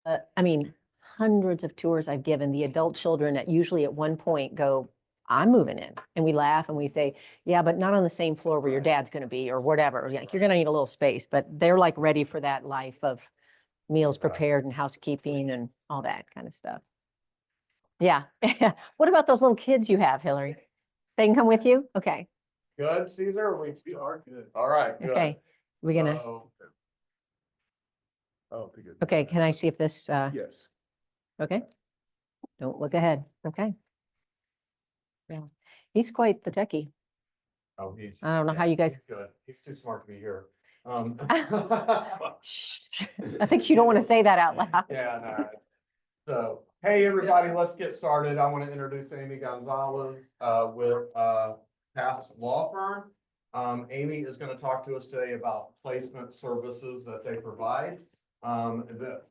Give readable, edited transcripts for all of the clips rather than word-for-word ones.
I mean, hundreds of tours I've given, the adult children that usually at one point go, I'm moving in. And we laugh and we say, yeah, but not on the same floor where your dad's going to be or whatever. Like, you're going to need a little space, but they're like ready for that life of meals prepared and housekeeping and all that kind of stuff. Yeah. What about those little kids you have, Hillary? They can come with you? Okay. Good, Caesar? We are good. All right, good. Okay. We're gonna, okay, can I see if this, Yes. okay? Don't look ahead. Okay. Yeah. He's quite the techie. Oh, he's. I don't know how you guys. He's good. He's too smart to be here. Shh. I think you don't want to say that out loud. Yeah, no. So, hey, everybody, let's get started. I want to introduce Amy Gonzales with Pass Law Firm. Amy is going to talk to us today about placement services that they provide. The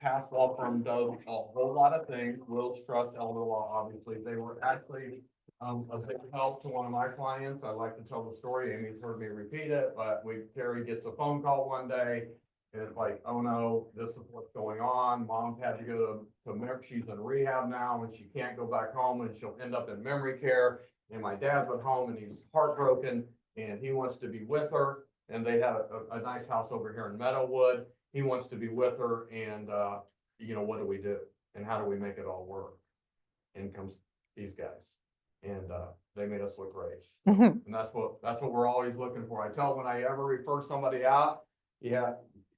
Pass Law Firm does a whole lot of things. Wills, trust, elder law, obviously. They were actually a big help to one of my clients. I like to tell the story. Amy's heard me repeat it, but Terry gets a phone call one day. And it's like, oh no, this is what's going on. Mom had to go to she's in rehab now and she can't go back home and she'll end up in memory care. And my dad's at home and he's heartbroken and he wants to be with her. And they have a nice house over here in Meadowwood. He wants to be with her and, you know, what do we do? And how do we make it all work? In comes these guys. And they made us look great. And that's what we're always looking for. I tell when I ever refer somebody out, yeah,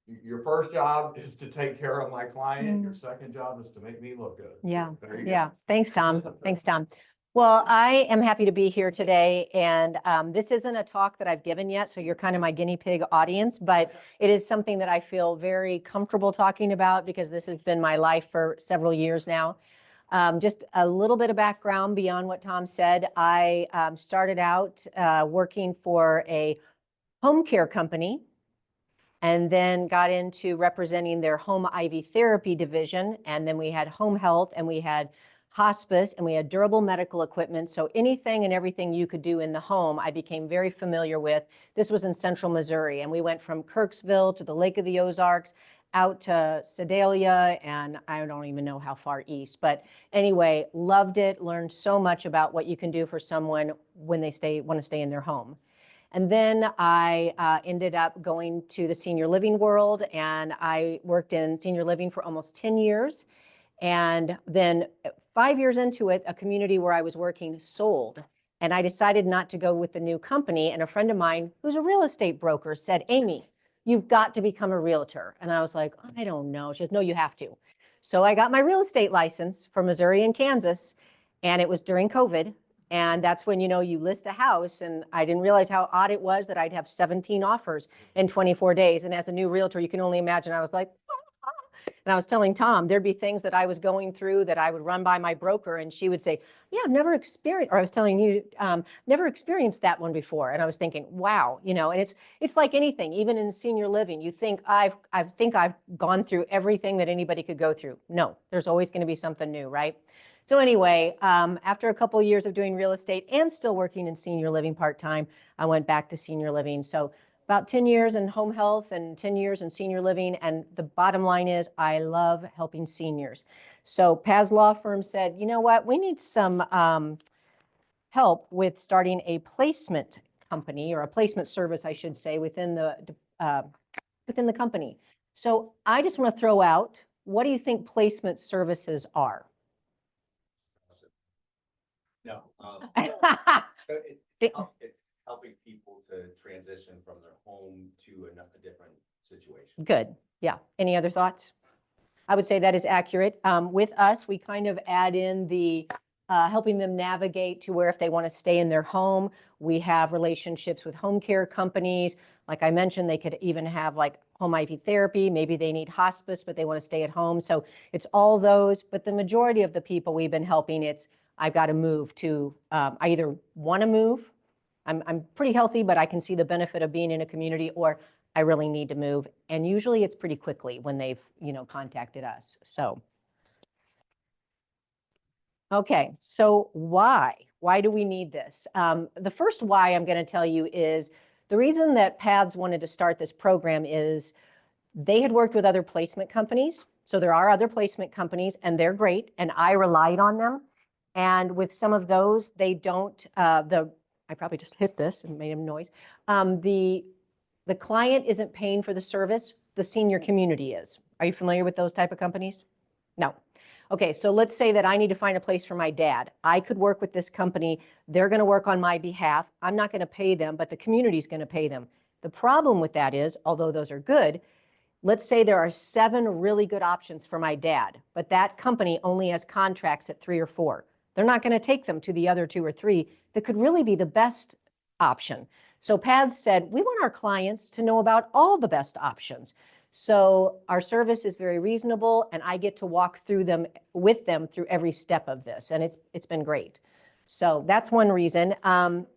your first job is to take care of my client. Your second job is to make me look good. Yeah. So Yeah. Thanks, Tom. Thanks, Tom. Well, I am happy to be here today. And this isn't a talk that I've given yet, so you're kind of my guinea pig audience, but it is something that I feel very comfortable talking about because this has been my life for several years now. Just a little bit of background beyond what Tom said. I started out working for a home care company and then got into representing their home IV therapy division. And then we had home health and we had hospice and we had durable medical equipment. So anything and everything you could do in the home, I became very familiar with. This was in central Missouri. And we went from Kirksville to the Lake of the Ozarks, out to Sedalia, and I don't even know how far east. But anyway, loved it, learned so much about what you can do for someone when they want to stay in their home. And then I ended up going to the senior living world, and I worked in senior living for almost 10 years. And then 5 years into it, a community where I was working sold. And I decided not to go with the new company. And a friend of mine, who's a real estate broker, said, Amy, you've got to become a realtor. And I was like, I don't know. She said, no, you have to. So I got my real estate license for Missouri and Kansas, and it was during COVID. And that's when, you know, you list a house, and I didn't realize how odd it was that I'd have 17 offers in 24 days. And as a new realtor, you can only imagine, I was like, and I was telling Tom, there'd be things that I was going through that I would run by my broker and she would say, yeah, I've never experienced, or I was telling you, never experienced that one before. And I was thinking, wow, you know, and it's like anything, even in senior living, you think I think I've gone through everything that anybody could go through. No, there's always going to be something new, right? So anyway, after a couple of years of doing real estate and still working in senior living part-time, I went back to senior living. So about 10 years in home health and 10 years in senior living. And the bottom line is I love helping seniors. So Paz Law Firm said, you know what, we need some help with starting a placement company, or a placement service, I should say, within the company. So I just want to throw out, what do you think placement services are? No. It's helping people to transition from their home to a different situation. Good. Yeah. Any other thoughts? I would say that is accurate. With us, we kind of add in the helping them navigate to where if they want to stay in their home. We have relationships with home care companies. Like I mentioned, they could even have like home IV therapy. Maybe they need hospice, but they want to stay at home. So it's all those. But the majority of the people we've been helping, it's I've got to move to, I either want to move, I'm pretty healthy, but I can see the benefit of being in a community, or I really need to move. And usually it's pretty quickly when they've, you know, contacted us. So, okay, so why do we need this? The first why I'm going to tell you is the reason that PATHS wanted to start this program is they had worked with other placement companies. So there are other placement companies and they're great and I relied on them. And with some of those, they don't, I probably just hit this and made a noise. The client isn't paying for the service, the senior community is. Are you familiar with those type of companies? No. Okay, so let's say that I need to find a place for my dad. I could work with this company. They're going to work on my behalf. I'm not going to pay them, but the community is going to pay them. The problem with that is, although those are good, let's say there are 7 really good options for my dad, but that company only has contracts at 3 or 4. They're not going to take them to the other 2 or 3 that could really be the best option. So PATH said, we want our clients to know about all the best options. So our service is very reasonable and I get to walk through them with them through every step of this. And it's been great. So that's one reason.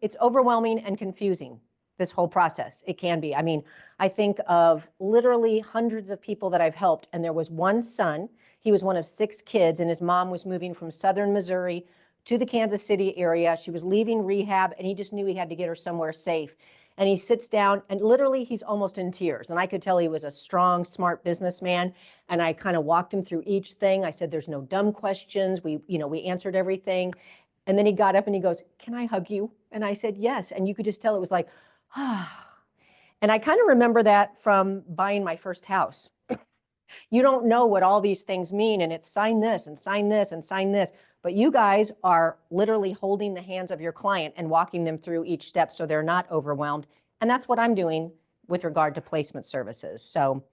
It's overwhelming and confusing, this whole process. It can be. I mean, I think of literally hundreds of people that I've helped, and there was one son. He was one of 6 kids, and his mom was moving from southern Missouri to the Kansas City area. She was leaving rehab, and he just knew he had to get her somewhere safe. And he sits down, and literally he's almost in tears. And I could tell he was a strong, smart businessman. And I kind of walked him through each thing. I said, there's no dumb questions. We answered everything. And then he got up and he goes, can I hug you? And I said, yes. And you could just tell it was like, ah. And I kind of remember that from buying my first house. You don't know what all these things mean, and it's sign this and sign this and sign this. But you guys are literally holding the hands of your client and walking them through each step so they're not overwhelmed. And that's what I'm doing with regard to placement services. So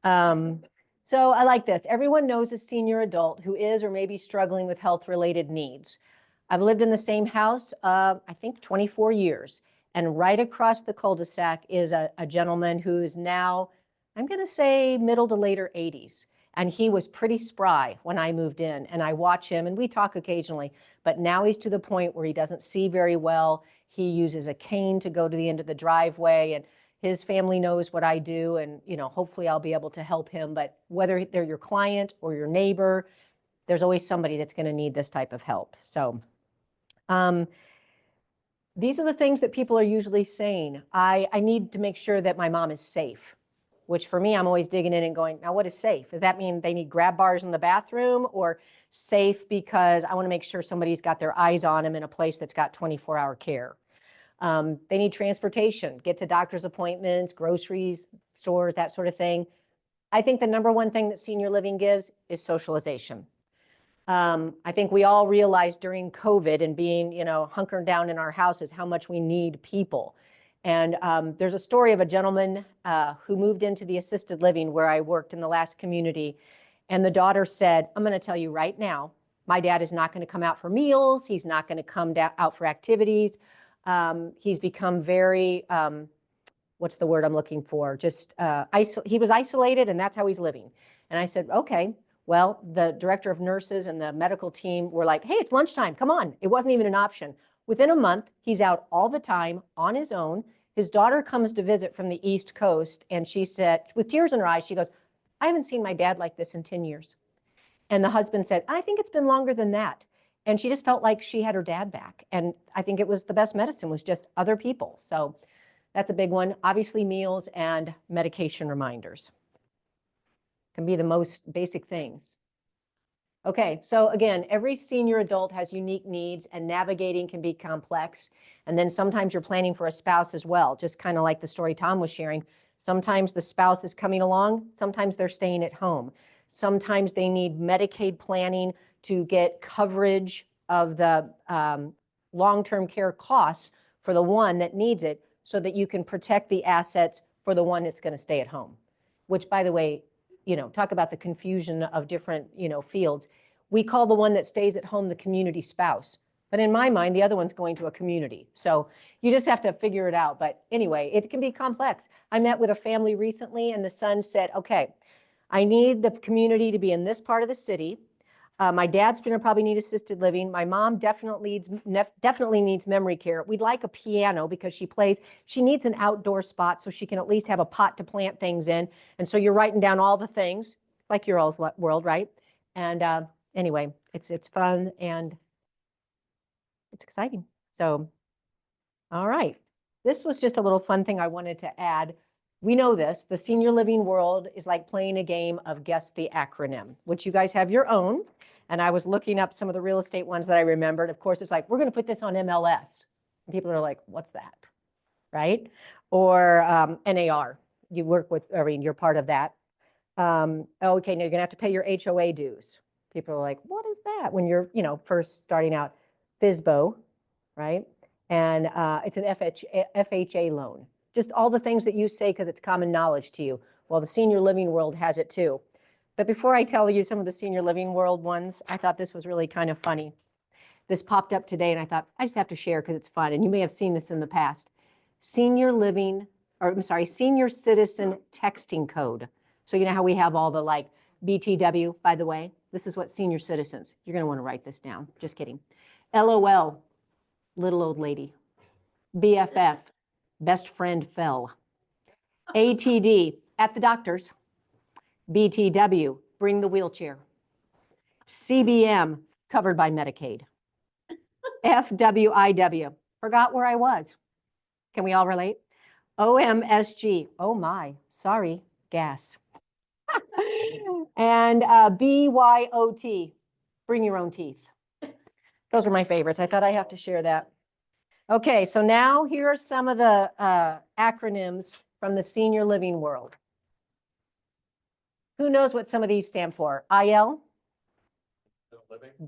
I like this. Everyone knows a senior adult who is or may be struggling with health-related needs. I've lived in the same house, I think 24 years. And right across the cul-de-sac is a gentleman who is now, I'm going to say middle to later 80s. And he was pretty spry when I moved in. And I watch him and we talk occasionally. But now he's to the point where he doesn't see very well. He uses a cane to go to the end of the driveway. And his family knows what I do. And, hopefully I'll be able to help him. But whether they're your client or your neighbor, there's always somebody that's going to need this type of help. So these are the things that people are usually saying. I need to make sure that my mom is safe, which for me, I'm always digging in and going, now what is safe? Does that mean they need grab bars in the bathroom, or safe because I want to make sure somebody's got their eyes on them in a place that's got 24-hour care? They need transportation, get to doctor's appointments, groceries, stores, that sort of thing. I think the number one thing that senior living gives is socialization. I think we all realized during COVID and being, hunkered down in our houses, how much we need people. And there's a story of a gentleman who moved into the assisted living where I worked in the last community. And the daughter said, I'm going to tell you right now, my dad is not going to come out for meals. He's not going to come out for activities. He's become very, what's the word I'm looking for? Just, he was isolated and that's how he's living. And I said, okay. Well, the director of nurses and the medical team were like, hey, it's lunchtime, come on. It wasn't even an option. Within a month, he's out all the time on his own. His daughter comes to visit from the East Coast, and she said, with tears in her eyes, she goes, I haven't seen my dad like this in 10 years. And the husband said, I think it's been longer than that. And she just felt like she had her dad back. And I think it was the best medicine was just other people. So that's a big one. Obviously, meals and medication reminders can be the most basic things. Okay, so again, every senior adult has unique needs and navigating can be complex. And then sometimes you're planning for a spouse as well, just kind of like the story Tom was sharing. Sometimes the spouse is coming along, sometimes they're staying at home. Sometimes they need Medicaid planning to get coverage of the long-term care costs for the one that needs it so that you can protect the assets for the one that's going to stay at home, which, by the way, talk about the confusion of different, fields. We call the one that stays at home the community spouse. But in my mind, the other one's going to a community. So you just have to figure it out. But anyway, it can be complex. I met with a family recently and the son said, okay, I need the community to be in this part of the city. My dad's going to probably need assisted living. My mom definitely needs memory care. We'd like a piano because she plays. She needs an outdoor spot so she can at least have a pot to plant things in. And so you're writing down all the things, like your all's world, right? And anyway, it's fun and it's exciting. So, all right. This was just a little fun thing I wanted to add. we know this, the senior living world is like playing a game of guess the acronym, which you guys have your own. And I was looking up some of the real estate ones that I remembered. Of course, it's like, we're going to put this on MLS. And people are like, what's that? Right? Or NAR. You work with, I mean, you're part of that. Okay, now you're going to have to pay your HOA dues. People are like, what is that? When you're, first starting out, FSBO, right? And it's an FHA loan. Just all the things that you say because it's common knowledge to you. Well, the senior living world has it too. But before I tell you some of the senior living world ones, I thought this was really kind of funny. This popped up today and I thought, I just have to share because it's fun. And you may have seen this in the past. Senior citizen texting code. So you know how we have all the like BTW, by the way? This is what senior citizens, you're going to want to write this down. Just kidding. LOL, little old lady. BFF, best friend fell. ATD, at the doctor's. BTW, bring the wheelchair. CBM, covered by Medicaid. FWIW, forgot where I was. Can we all relate? OMSG, oh my, sorry, gas. And BYOT, bring your own teeth. Those are my favorites. I thought I have to share that. Okay, so now here are some of the acronyms from the senior living world. Who knows what some of these stand for? IL?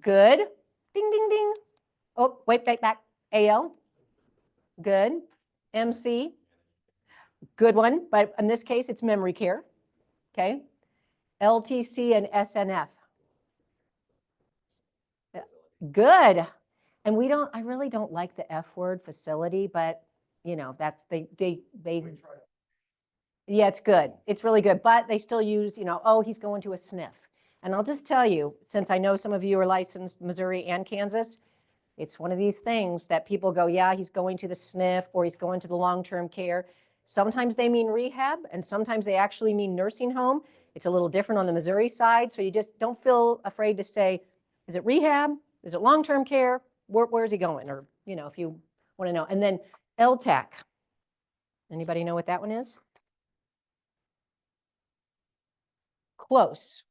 Good. Ding, ding, ding. Oh, wait, back. AL? Good. MC? Good one, but in this case, it's memory care. Okay. LTC and SNF? Good. And I really don't like the F word, facility, but that's, yeah, it's good. It's really good, but they still use, oh, he's going to a sniff. And I'll just tell you, since I know some of you are licensed Missouri and Kansas, it's one of these things that people go, yeah, he's going to the sniff or he's going to the long-term care. Sometimes they mean rehab and sometimes they actually mean nursing home. It's a little different on the Missouri side. So you just don't feel afraid to say, is it rehab? Is it long-term care? Where is he going? Or, if you want to know. And then LTAC. Anybody know what that one is? Close,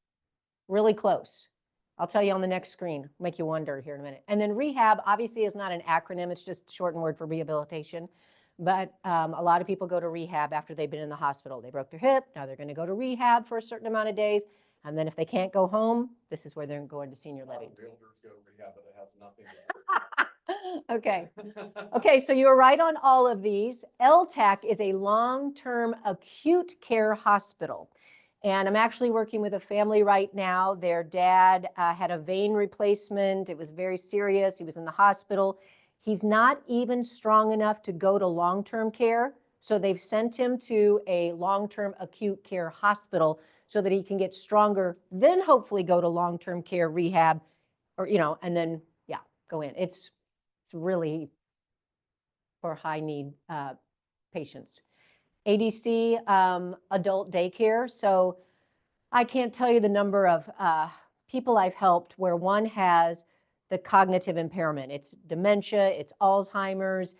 really close. I'll tell you on the next screen, make you wonder here in a minute. And then rehab obviously is not an acronym, it's just a shortened word for rehabilitation. But a lot of people go to rehab after they've been in the hospital. They broke their hip, now they're going to go to rehab for a certain amount of days. And then if they can't go home, this is where they're going to senior living. Realtors go to rehab, but it has nothing Okay. Okay, so you're right on all of these. LTAC is a long-term acute care hospital. And I'm actually working with a family right now. Their dad had a vein replacement. It was very serious. He was in the hospital. He's not even strong enough to go to long-term care. So they've sent him to a long-term acute care hospital so that he can get stronger, then hopefully go to long-term care rehab or, and then, yeah, go in. It's really for high need patients. ADC, adult daycare. So I can't tell you the number of people I've helped where one has the cognitive impairment. It's dementia, it's Alzheimer's,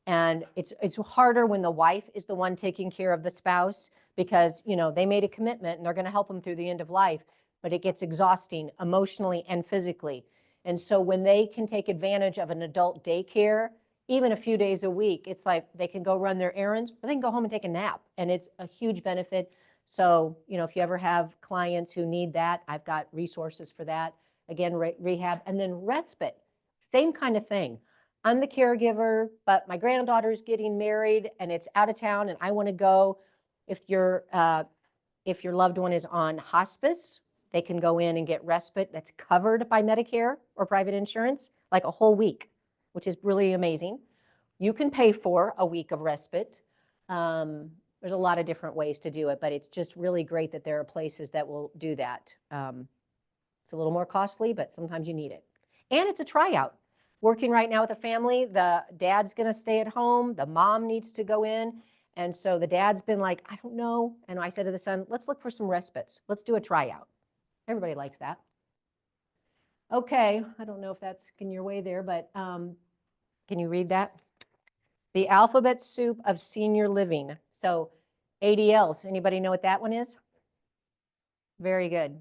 and it's harder when the wife is the one taking care of the spouse because, they made a commitment and they're going to help them through the end of life, but it gets exhausting emotionally and physically. And so when they can take advantage of an adult daycare, even a few days a week, it's like they can go run their errands, or they can go home and take a nap. And it's a huge benefit. So, if you ever have clients who need that, I've got resources for that. Again, rehab. And then respite, same kind of thing. I'm the caregiver, but my granddaughter's getting married and it's out of town and I want to go. If your loved one is on hospice, they can go in and get respite that's covered by Medicare or private insurance, like a whole week, which is really amazing. You can pay for a week of respite. There's a lot of different ways to do it, but it's just really great that there are places that will do that. It's a little more costly, but sometimes you need it. And it's a tryout. Working right now with a family, the dad's going to stay at home. The mom needs to go in. And so the dad's been like, I don't know. And I said to the son, let's look for some respites. Let's do a tryout. Everybody likes that. Okay, I don't know if that's in your way there, but can you read that? The alphabet soup of senior living. So ADLs, anybody know what that one is? Very good.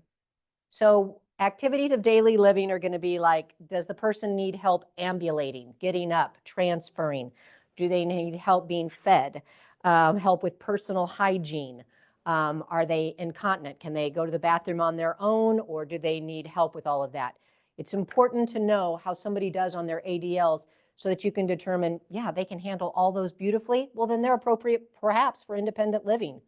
So activities of daily living are going to be like, does the person need help ambulating, getting up, transferring? Do they need help being fed? Help with personal hygiene? Are they incontinent? Can they go to the bathroom on their own, or do they need help with all of that? It's important to know how somebody does on their ADLs so that you can determine, yeah, they can handle all those beautifully. Well, then they're appropriate perhaps for independent living.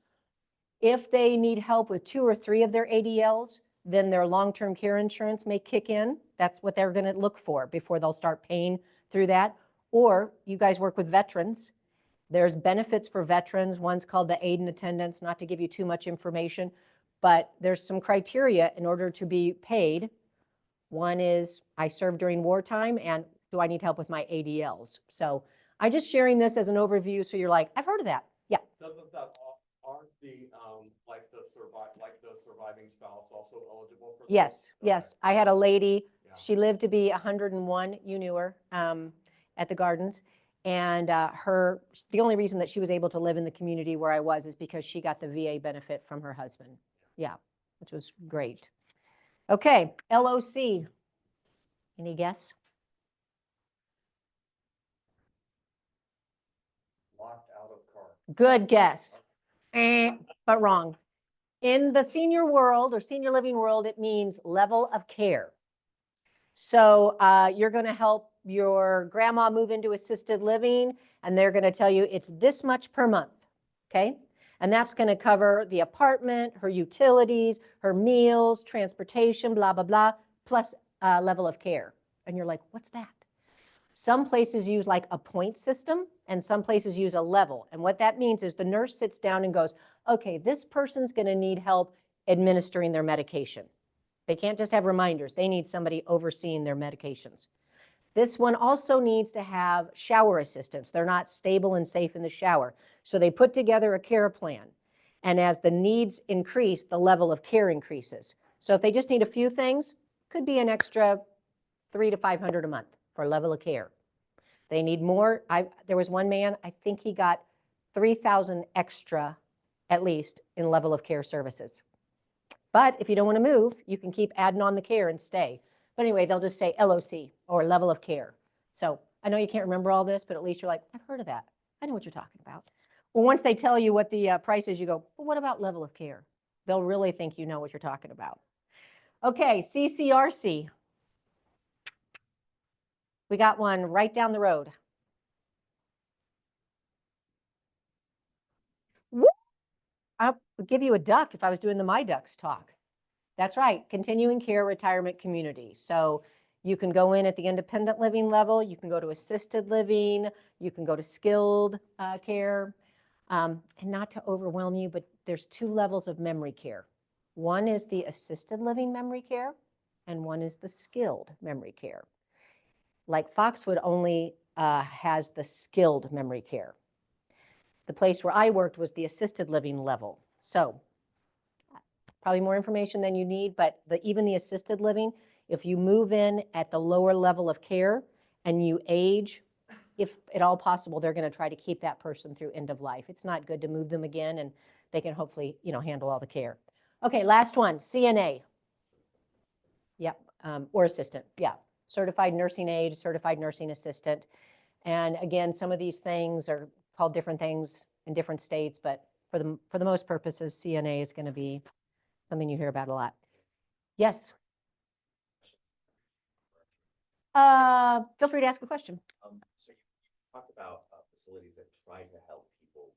If they need help with 2 or 3 of their ADLs, then their long-term care insurance may kick in. That's what they're going to look for before they'll start paying through that. Or you guys work with veterans. There's benefits for veterans. One's called the aid and attendance, not to give you too much information, but there's some criteria in order to be paid. One is I served during wartime, and do I need help with my ADLs? So I'm just sharing this as an overview so you're like, I've heard of that. Yeah. Doesn't that, aren't the, like the surviving spouse also eligible for this? Yes, Okay. yes. I had a lady, Yeah. she lived to be 101, you knew her, at the Gardens. And the only reason that she was able to live in the community where I was is because she got the VA benefit from her husband. Yeah, which was great. Okay, LOC. Any guess? Locked out of car. Good guess. But wrong. In the senior world or senior living world, it means level of care. So you're going to help your grandma move into assisted living, and they're going to tell you it's this much per month, okay? And that's going to cover the apartment, her utilities, her meals, transportation, blah, blah, blah, plus level of care. And you're like, what's that? Some places use like a point system, and some places use a level. And what that means is the nurse sits down and goes, okay, this person's going to need help administering their medication. They can't just have reminders. They need somebody overseeing their medications. This one also needs to have shower assistance. They're not stable and safe in the shower. So they put together a care plan. And as the needs increase, the level of care increases. So if they just need a few things, could be an extra $300 to $500 a month for level of care. They need more. There was one man, I think he got $3,000 extra at least in level of care services. But if you don't want to move, you can keep adding on the care and stay. But anyway, they'll just say LOC or level of care. So I know you can't remember all this, but at least you're like, I've heard of that. I know what you're talking about. Well, once they tell you what the price is, you go, well, what about level of care? They'll really think you know what you're talking about. Okay, CCRC. We got one right down the road. Woo! I would give you a duck if I was doing the My Ducks talk. That's right, continuing care retirement community. So you can go in at the independent living level, you can go to assisted living, you can go to skilled care. And not to overwhelm you, but there's 2 levels of memory care. One is the assisted living memory care, and one is the skilled memory care. Like Foxwood only has the skilled memory care. The place where I worked was the assisted living level. So probably more information than you need, but even the assisted living, if you move in at the lower level of care and you age, if at all possible, they're going to try to keep that person through end of life. It's not good to move them again, and they can hopefully, handle all the care. Okay, last one, CNA. Yep, or assistant, yeah. Certified nursing aide, certified nursing assistant. And again, some of these things are called different things in different states, but for the most purposes, CNA is going to be something you hear about a lot. Yes. Feel free to ask a question. So you talked about facilities that try to help people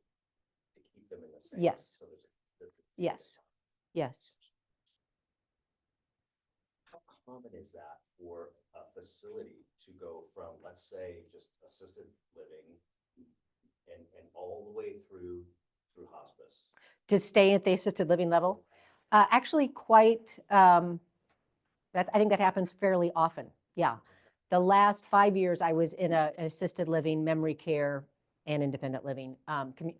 to keep them in the same. Yes. So Yes. Yes. How common is that for a facility to go from, let's say, just assisted living and all the way through hospice? To stay at the assisted living level? Actually, I think that happens fairly often. Yeah. The last 5 years, I was in an assisted living, memory care, and independent living,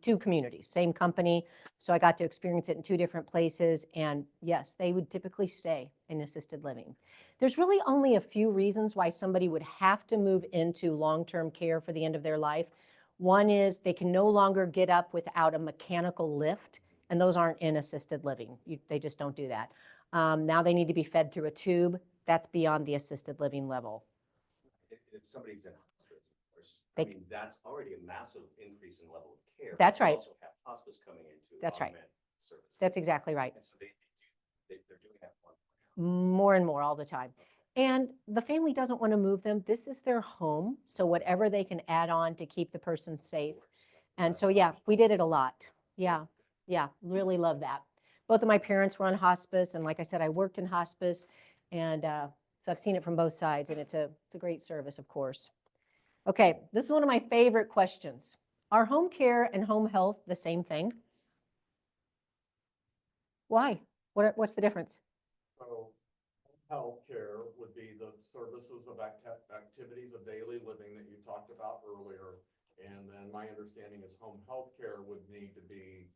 2 communities, same company. So I got to experience it in 2 different places. And yes, they would typically stay in assisted living. There's really only a few reasons why somebody would have to move into long-term care for the end of their life. One is they can no longer get up without a mechanical lift, and those aren't in assisted living. They just don't do that. Now they need to be fed through a tube. That's beyond the assisted living level. If somebody's in hospice, of course, I They- mean, that's already a massive increase in level of care. That's but you right. Also have hospice coming in to That's right. augment services. That's exactly right. And so they're doing that more and more now. More and more all the time. And the family doesn't want to move them. This is their home. So whatever they can add on to keep the person safe. And so, yeah, we did it a lot. Yeah. Yeah. Really love that. Both of my parents were on hospice. And like I said, I worked in hospice. And so I've seen it from both sides. And it's a great service, of course. Okay. This is one of my favorite questions. Are home care and home health the same thing? Why? What's the difference? So healthcare would be the services of activities of daily living that you talked about earlier. And then my understanding is home healthcare would need to be,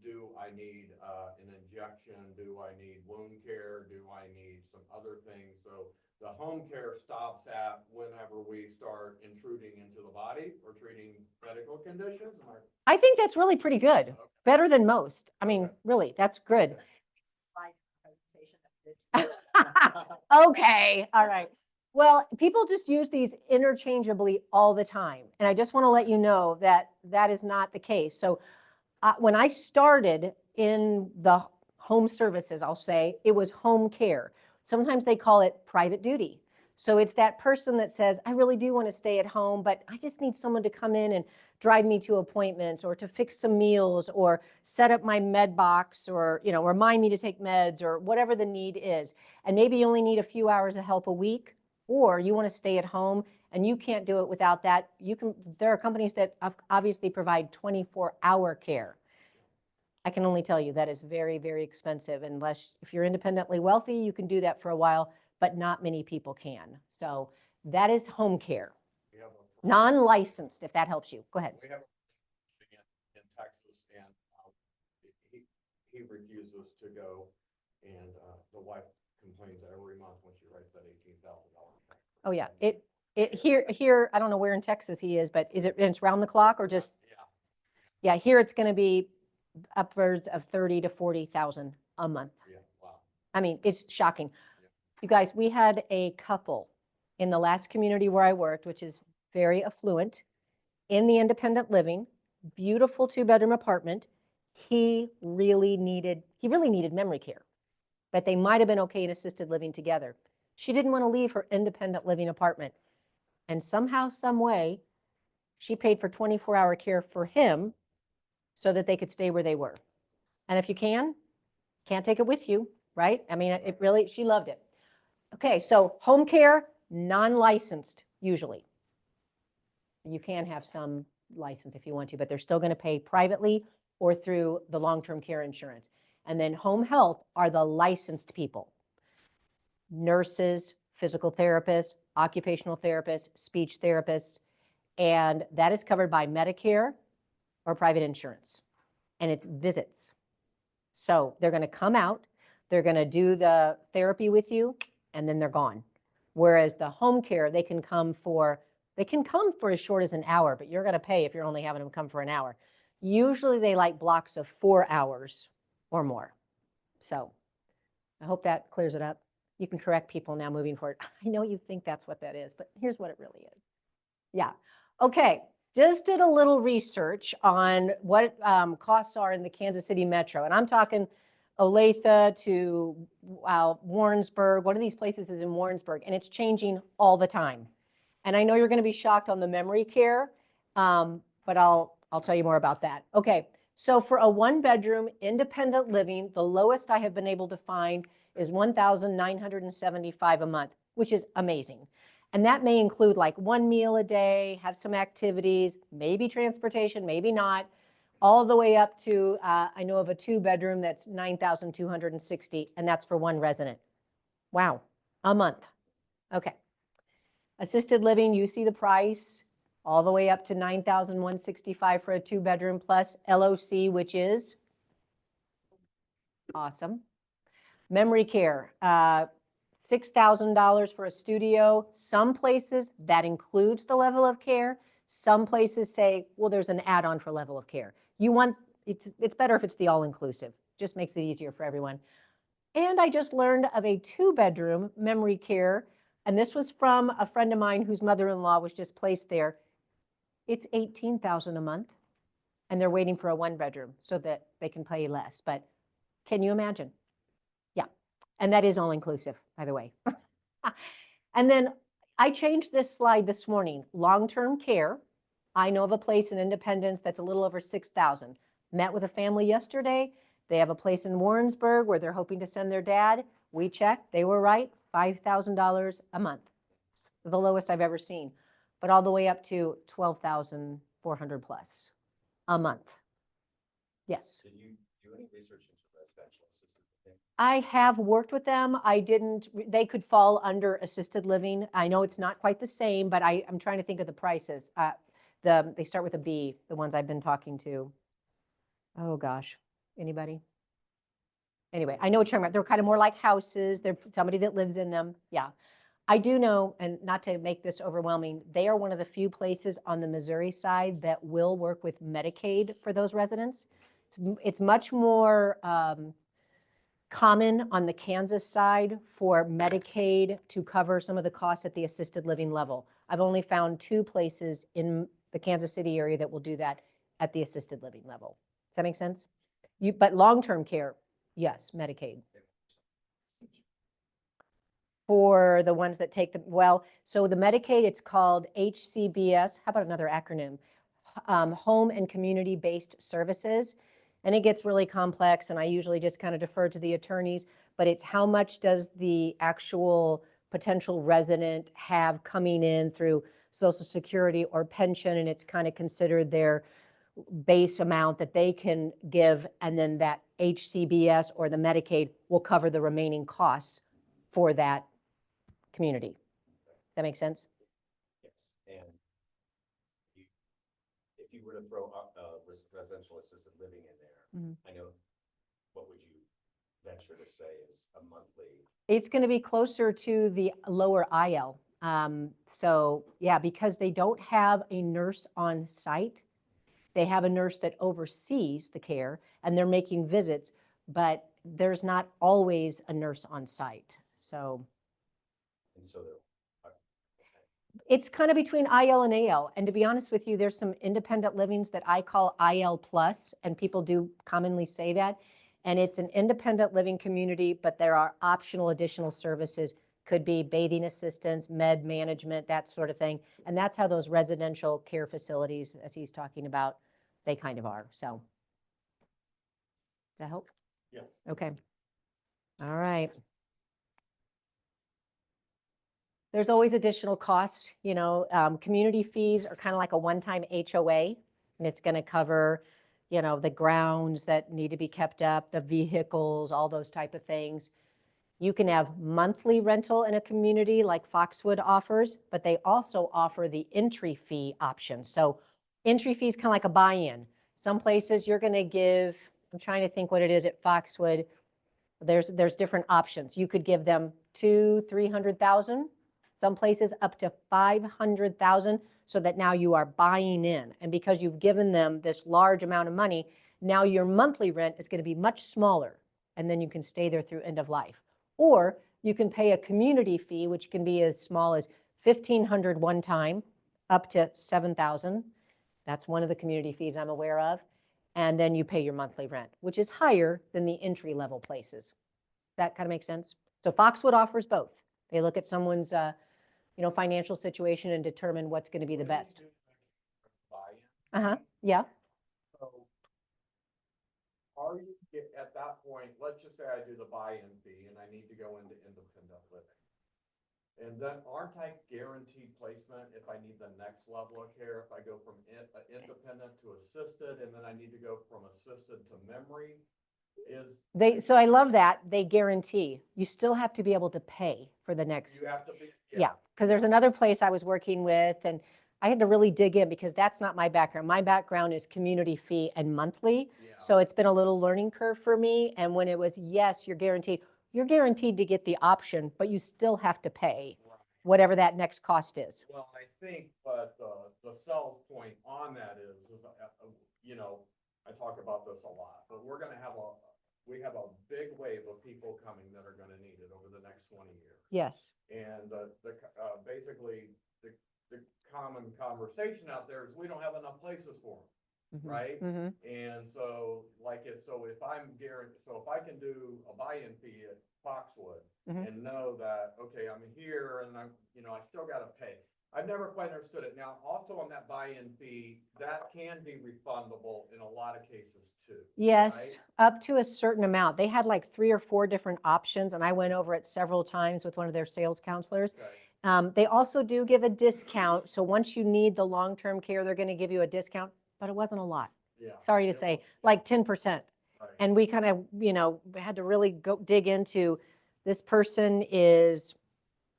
do I need an injection? Do I need wound care? Do I need some other things? So the home care stops at whenever we start intruding into the body or treating medical conditions. I think that's really pretty good. Better than most. I mean, Okay. really, that's good. Okay, all right. Well, people just use these interchangeably all the time. And I just want to let you know that that is not the case. So when I started in the home services, I'll say, it was home care. Sometimes they call it private duty. So it's that person that says, I really do want to stay at home, but I just need someone to come in and drive me to appointments or to fix some meals or set up my med box or, remind me to take meds or whatever the need is. And maybe you only need a few hours of help a week, or you want to stay at home and you can't do it without that. There are companies that obviously provide 24-hour care. I can only tell you that is very, very expensive. If you're independently wealthy, you can do that for a while, but not many people can. So that is home care. We have Non-licensed, if that helps you. Go ahead. We have in Texas, and he refuses to go, and the wife complains every month when she writes that $18,000 check. Oh yeah, here I don't know where in Texas he is, but it's round the clock or just? Yeah, here it's going to be upwards of 30 to 40,000 a month. Yeah, wow. I mean, it's shocking. Yeah. You guys, we had a couple in the last community where I worked, which is very affluent, in the independent living, beautiful 2-bedroom apartment. He really needed memory care, but they might have been okay in assisted living together. She didn't want to leave her independent living apartment. And somehow, some way, she paid for 24-hour care for him so that they could stay where they were. And if you can't take it with you, right? I mean, she loved it. Okay, so home care, non-licensed usually. You can have some license if you want to, but they're still going to pay privately or through the long-term care insurance. And then home health are the licensed people. Nurses, physical therapists, occupational therapists, speech therapists, and that is covered by Medicare or private insurance. And it's visits. So they're going to come out, they're going to do the therapy with you, and then they're gone. Whereas the home care, they can come for as short as an hour, but you're going to pay if you're only having them come for an hour. Usually they like blocks of 4 hours or more. So I hope that clears it up. You can correct people now moving forward. I know you think that's what that is, but here's what it really is. Yeah. Okay. Just did a little research on what costs are in the Kansas City metro. And I'm talking Olathe to Warrensburg. One of these places is in Warrensburg, and it's changing all the time. And I know you're going to be shocked on the memory care, but I'll tell you more about that. Okay. So for a 1-bedroom independent living, the lowest I have been able to find is $1,975 a month, which is amazing. And that may include like 1 meal a day, have some activities, maybe transportation, maybe not, all the way up to, I know of a 2-bedroom that's $9,260, and that's for 1 resident. Wow, a month. Okay. Assisted living, you see the price, all the way up to $9,165 for a 2-bedroom plus LOC, which is awesome. Memory care, $6,000 for a studio. Some places that includes the level of care. Some places say, well, there's an add-on for level of care. It's better if it's the all-inclusive. Just makes it easier for everyone. And I just learned of a 2-bedroom memory care, and this was from a friend of mine whose mother-in-law was just placed there. It's $18,000 a month, and they're waiting for a 1-bedroom so that they can pay less. But can you imagine? Yeah, and that is all-inclusive, by the way. And then I changed this slide this morning. Long-term care. I know of a place in Independence that's a little over 6,000. Met with a family yesterday. They have a place in Warrensburg where they're hoping to send their dad. We checked, they were right, $5,000 a month. The lowest I've ever seen, but all the way up to 12,400 plus a month. Yes. Did you do any research into residential assisted living? I have worked with them. I didn't, they could fall under assisted living. I know it's not quite the same, but I'm trying to think of the prices. They start with a B, the ones I've been talking to. Oh gosh, anybody? Anyway, I know what you're talking about. They're kind of more like houses. They're somebody that lives in them. Yeah. I do know, and not to make this overwhelming, they are one of the few places on the Missouri side that will work with Medicaid for those residents. It's much more common on the Kansas side for Medicaid to cover some of the costs at the assisted living level. I've only found 2 places in the Kansas City area that will do that at the assisted living level. Does that make sense? But long-term care, yes, Medicaid. For the ones that take the, well, so the Medicaid, it's called HCBS. How about another acronym? Home and Community-Based Services. And it gets really complex, and I usually just kind of defer to the attorneys, but it's how much does the actual potential resident have coming in through Social Security or pension, and it's kind of considered their base amount that they can give, and then that HCBS or the Medicaid will cover the remaining costs for that community. That makes sense? Yes, and if you were to throw residential assisted living in there, I know, what would you venture to say is a monthly? It's going to be closer to the lower IL. So yeah, because they don't have a nurse on site, they have a nurse that oversees the care and they're making visits, but there's not always a nurse on site. So And so it's kind of between IL and AL. And to be honest with you, there's some independent livings that I call IL plus, and people do commonly say that. And it's an independent living community, but there are optional additional services. Could be bathing assistance, med management, that sort of thing. And that's how those residential care facilities, as he's talking about, they kind of are. So, does that help? Yes. Okay. All right. There's always additional costs, you know, community fees are kind of like a one-time HOA, and it's going to cover, you know, the grounds that need to be kept up, the vehicles, all those type of things. You can have monthly rental in a community like Foxwood offers, but they also offer the entry fee option. So entry fee is kind of like a buy-in. Some places you're going to give, I'm trying to think what it is at Foxwood. There's different options. You could give them $200,000-300,000. Some places up to $500,000, so that now you are buying in. And because you've given them this large amount of money, now your monthly rent is going to be much smaller, and then you can stay there through end of life. Or you can pay a community fee, which can be as small as $1,500 one time, up to $7,000. That's one of the community fees I'm aware of. And then you pay your monthly rent, which is higher than the entry level places. That kind of makes sense? So Foxwood offers both. They look at someone's financial situation and determine what's going to be the best. Yeah. So are you, at that point, let's just say I do the buy-in fee and I need to go into independent living. And then aren't I guaranteed placement if I need the next level of care, if I go from independent to assisted, and then I need to go from assisted to memory? So I love that. They guarantee. You still have to be able to pay for the next. You have to be. Yeah, because there's another place I was working with, and I had to really dig in because that's not my background. My background is community fee and monthly. Yeah. So it's been a little learning curve for me. And when it was, yes, you're guaranteed to get the option, but you still have to pay. Right. whatever that next cost is. Well, I think, but the sales point on that is, you know, I talk about this a lot, but we have a big wave of people coming that are gonna need it over the next 20 years. Yes. And basically, the common conversation out there is we don't have enough places for them. Mhm. Right? Mhm. And so if I'm guaranteed, so if I can do a buy-in fee at Foxwood Mhm. and know that, okay, I'm here and I'm, you know, I still gotta pay. I've never quite understood it. Now, also on that buy-in fee, that can be refundable in a lot of cases too. Yes, right? up to a certain amount. They had like 3 or 4 different options, and I went over it several times with one of their sales counselors. Okay. They also do give a discount. So once you need the long-term care, they're going to give you a discount, but it wasn't a lot. Yeah. Sorry to It say, was- like 10%. Right. And we kind of, had to really go dig into, this person is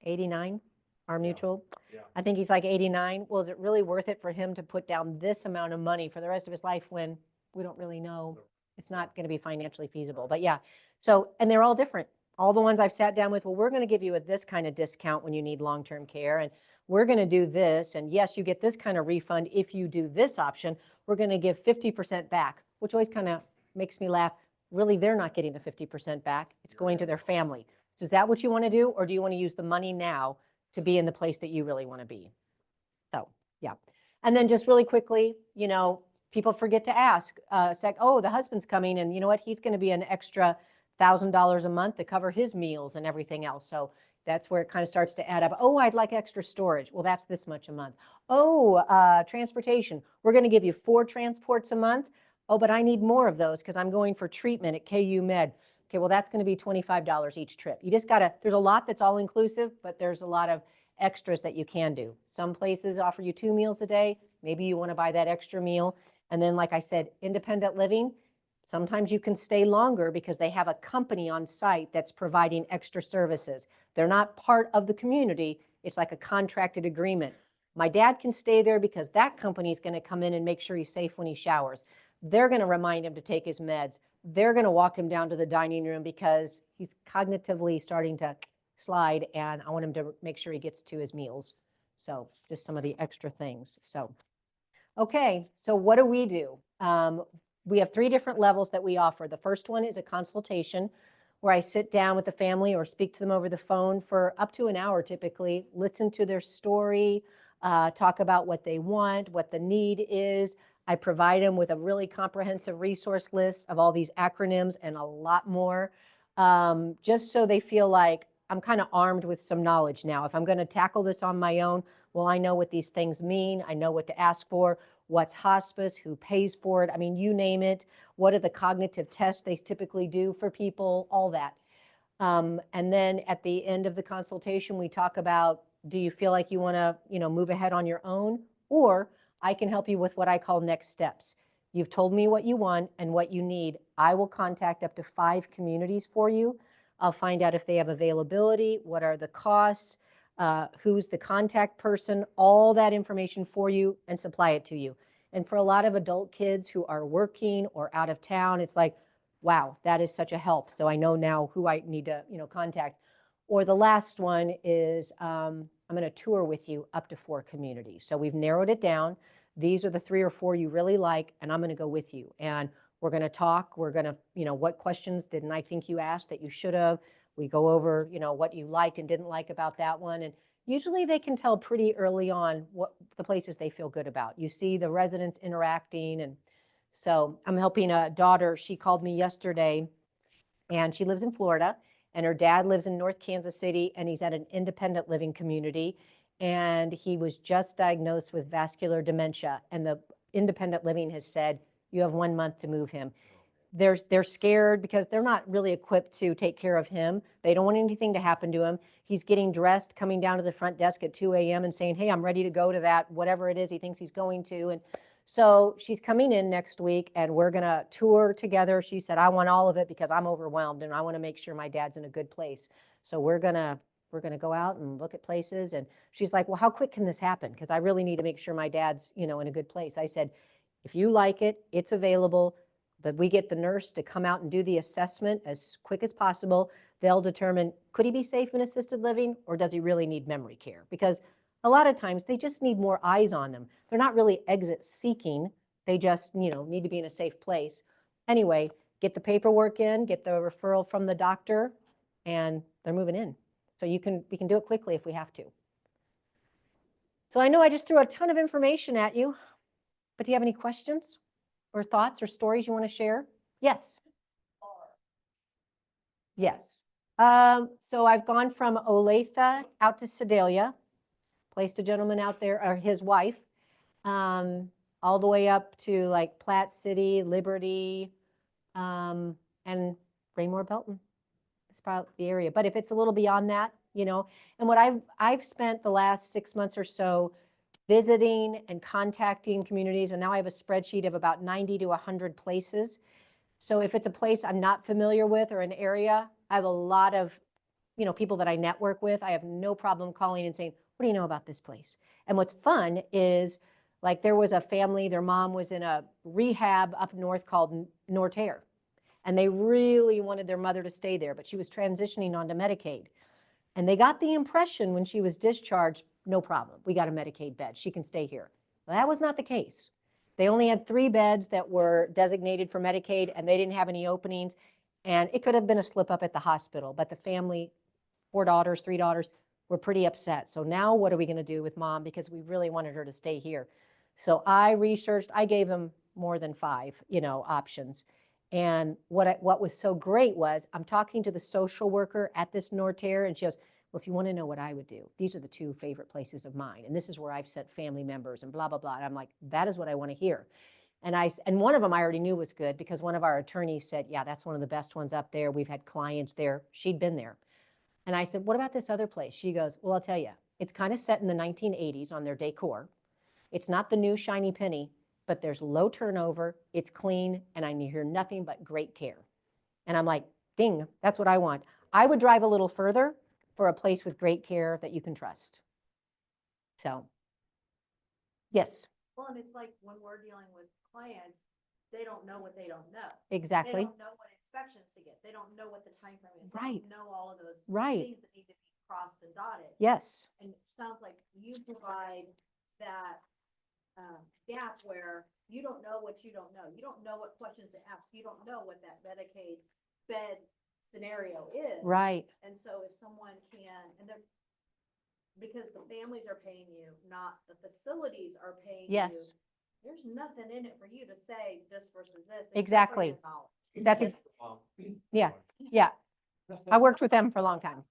89, our Yeah. mutual. Yeah. I think he's like 89. Well, is it really worth it for him to put down this amount of money for the rest of his life when we don't really know? It's not going to be financially feasible. But yeah, so, and they're all different. All the ones I've sat down with, well, we're going to give you this kind of discount when you need long-term care, and we're going to do this. And yes, you get this kind of refund if you do this option. We're going to give 50% back, which always kind of makes me laugh. Really, they're not getting the 50% back. It's going to their family. So is that what you want to do? Or do you want to use the money now to be in the place that you really want to be? So, yeah. And then just really quickly, people forget to ask, oh, the husband's coming, and you know what? He's going to be an extra $1,000 a month to cover his meals and everything else. So that's where it kind of starts to add up. Oh, I'd like extra storage. Well, that's this much a month. Oh, transportation. We're going to give you 4 transports a month. Oh, but I need more of those because I'm going for treatment at KU Med. Okay, well, that's going to be $25 each trip. You just got to, there's a lot that's all inclusive, but there's a lot of extras that you can do. Some places offer you 2 meals a day. Maybe you want to buy that extra meal. And then, like I said, independent living, sometimes you can stay longer because they have a company on site that's providing extra services. They're not part of the community. It's like a contracted agreement. My dad can stay there because that company is going to come in and make sure he's safe when he showers. They're going to remind him to take his meds. They're going to walk him down to the dining room because he's cognitively starting to slide, and I want him to make sure he gets to his meals. So just some of the extra things. So, okay, so what do? We have 3 different levels that we offer. The first one is a consultation where I sit down with the family or speak to them over the phone for up to an hour typically, listen to their story, talk about what they want, what the need is. I provide them with a really comprehensive resource list of all these acronyms and a lot more, just so they feel like I'm kind of armed with some knowledge now. If I'm going to tackle this on my own, well, I know what these things mean. I know what to ask for, what's hospice, who pays for it. I mean, you name it. What are the cognitive tests they typically do for people, all that. And then at the end of the consultation, we talk about, do you feel like you want to, move ahead on your own? Or I can help you with what I call next steps. You've told me what you want and what you need. I will contact up to 5 communities for you. I'll find out if they have availability, what are the costs, who's the contact person, all that information for you, and supply it to you. And for a lot of adult kids who are working or out of town, it's like, wow, that is such a help. So I know now who I need to, contact. Or the last one is I'm going to tour with you up to 4 communities. So we've narrowed it down. These are the 3 or 4 you really like, and I'm going to go with you. And we're going to talk. We're going to, what questions didn't I think you asked that you should have? We go over, what you liked and didn't like about that one. And usually they can tell pretty early on what the places they feel good about. You see the residents interacting. And so I'm helping a daughter. She called me yesterday, and she lives in Florida, and her dad lives in North Kansas City, and he's at an independent living community. And he was just diagnosed with vascular dementia. And the independent living has said, you have 1 month to move him. They're scared because they're not really equipped to take care of him. They don't want anything to happen to him. He's getting dressed, coming down to the front desk at 2 a.m. and saying, hey, I'm ready to go to that, whatever it is he thinks he's going to. And so she's coming in next week, and we're going to tour together. She said, I want all of it because I'm overwhelmed and I want to make sure my dad's in a good place. So we're going to go out and look at places. And she's like, well, how quick can this happen? Because I really need to make sure my dad's, in a good place. I said, if you like it, it's available. But we get the nurse to come out and do the assessment as quick as possible. they'll determine, could he be safe in assisted living or does he really need memory care? Because a lot of times they just need more eyes on them. They're not really exit seeking. They just, need to be in a safe place. Anyway, get the paperwork in, get the referral from the doctor, and they're moving in. So we can do it quickly if we have to. So I know I just threw a ton of information at you, but do you have any questions or thoughts or stories you want to share? Yes. Yes. So I've gone from Olathe out to Sedalia, placed a gentleman out there, or his wife, all the way up to like Platte City, Liberty, and Raymore Belton. It's probably the area. But if it's a little beyond that, and what I've spent the last 6 months or so visiting and contacting communities, and now I have a spreadsheet of about 90 to 100 places. So if it's a place I'm not familiar with or an area, I have a lot of, people that I network with. I have no problem calling and saying, what do you know about this place? And what's fun is, like, there was a family, their mom was in a rehab up north called Norterre, and they really wanted their mother to stay there, but she was transitioning onto Medicaid. And they got the impression when she was discharged, no problem, we got a Medicaid bed, she can stay here. Well, that was not the case. They only had 3 beds that were designated for Medicaid, and they didn't have any openings. And it could have been a slip up at the hospital, but the family, 3 daughters, were pretty upset. So now what are we going to do with mom? Because we really wanted her to stay here. So I researched, I gave them more than 5, options. And what was so great was I'm talking to the social worker at this Norterre, and she goes, well, if you want to know what I would do, these are the 2 favorite places of mine. And this is where I've sent family members and blah, blah, blah. And I'm like, that is what I want to hear. And one of them I already knew was good because one of our attorneys said, yeah, that's one of the best ones up there. We've had clients there. She'd been there. And I said, what about this other place? She goes, well, I'll tell you, it's kind of set in the 1980s on their decor. It's not the new shiny penny, but there's low turnover, it's clean, and I hear nothing but great care. And I'm like, ding, that's what I want. I would drive a little further for a place with great care that you can trust. So, yes. Well, and it's like when we're dealing with clients, they don't know what they don't know. Exactly. They don't know what inspections to get. They don't know what the time frame is. Right. They don't know all of those Right. things that need to be crossed and dotted. Yes. And it sounds like you provide that gap where you don't know what you don't know. You don't know what questions to ask. You don't know what that Medicaid bed scenario is. Right. And so if someone can, and they're, because the families are paying you, not the facilities are paying you. Yes. There's nothing in it for you to say this versus this. except for Exactly. your knowledge. That's yeah. Yeah. I worked with them for a long time.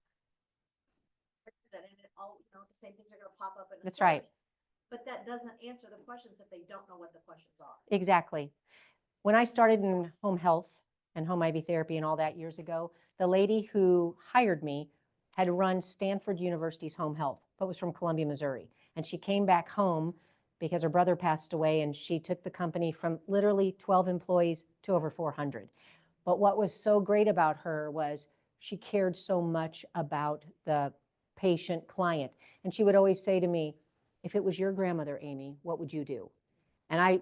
And it all, the same things are gonna pop up in a That's right. search. But that doesn't answer the questions if they don't know what the questions are. Exactly. When I started in home health and home IV therapy and all that years ago, the lady who hired me had run Stanford University's home health, but was from Columbia, Missouri. And she came back home because her brother passed away, and she took the company from literally 12 employees to over 400. But what was so great about her was she cared so much about the patient client. And she would always say to me, if it was your grandmother, Amy, what would you do? And I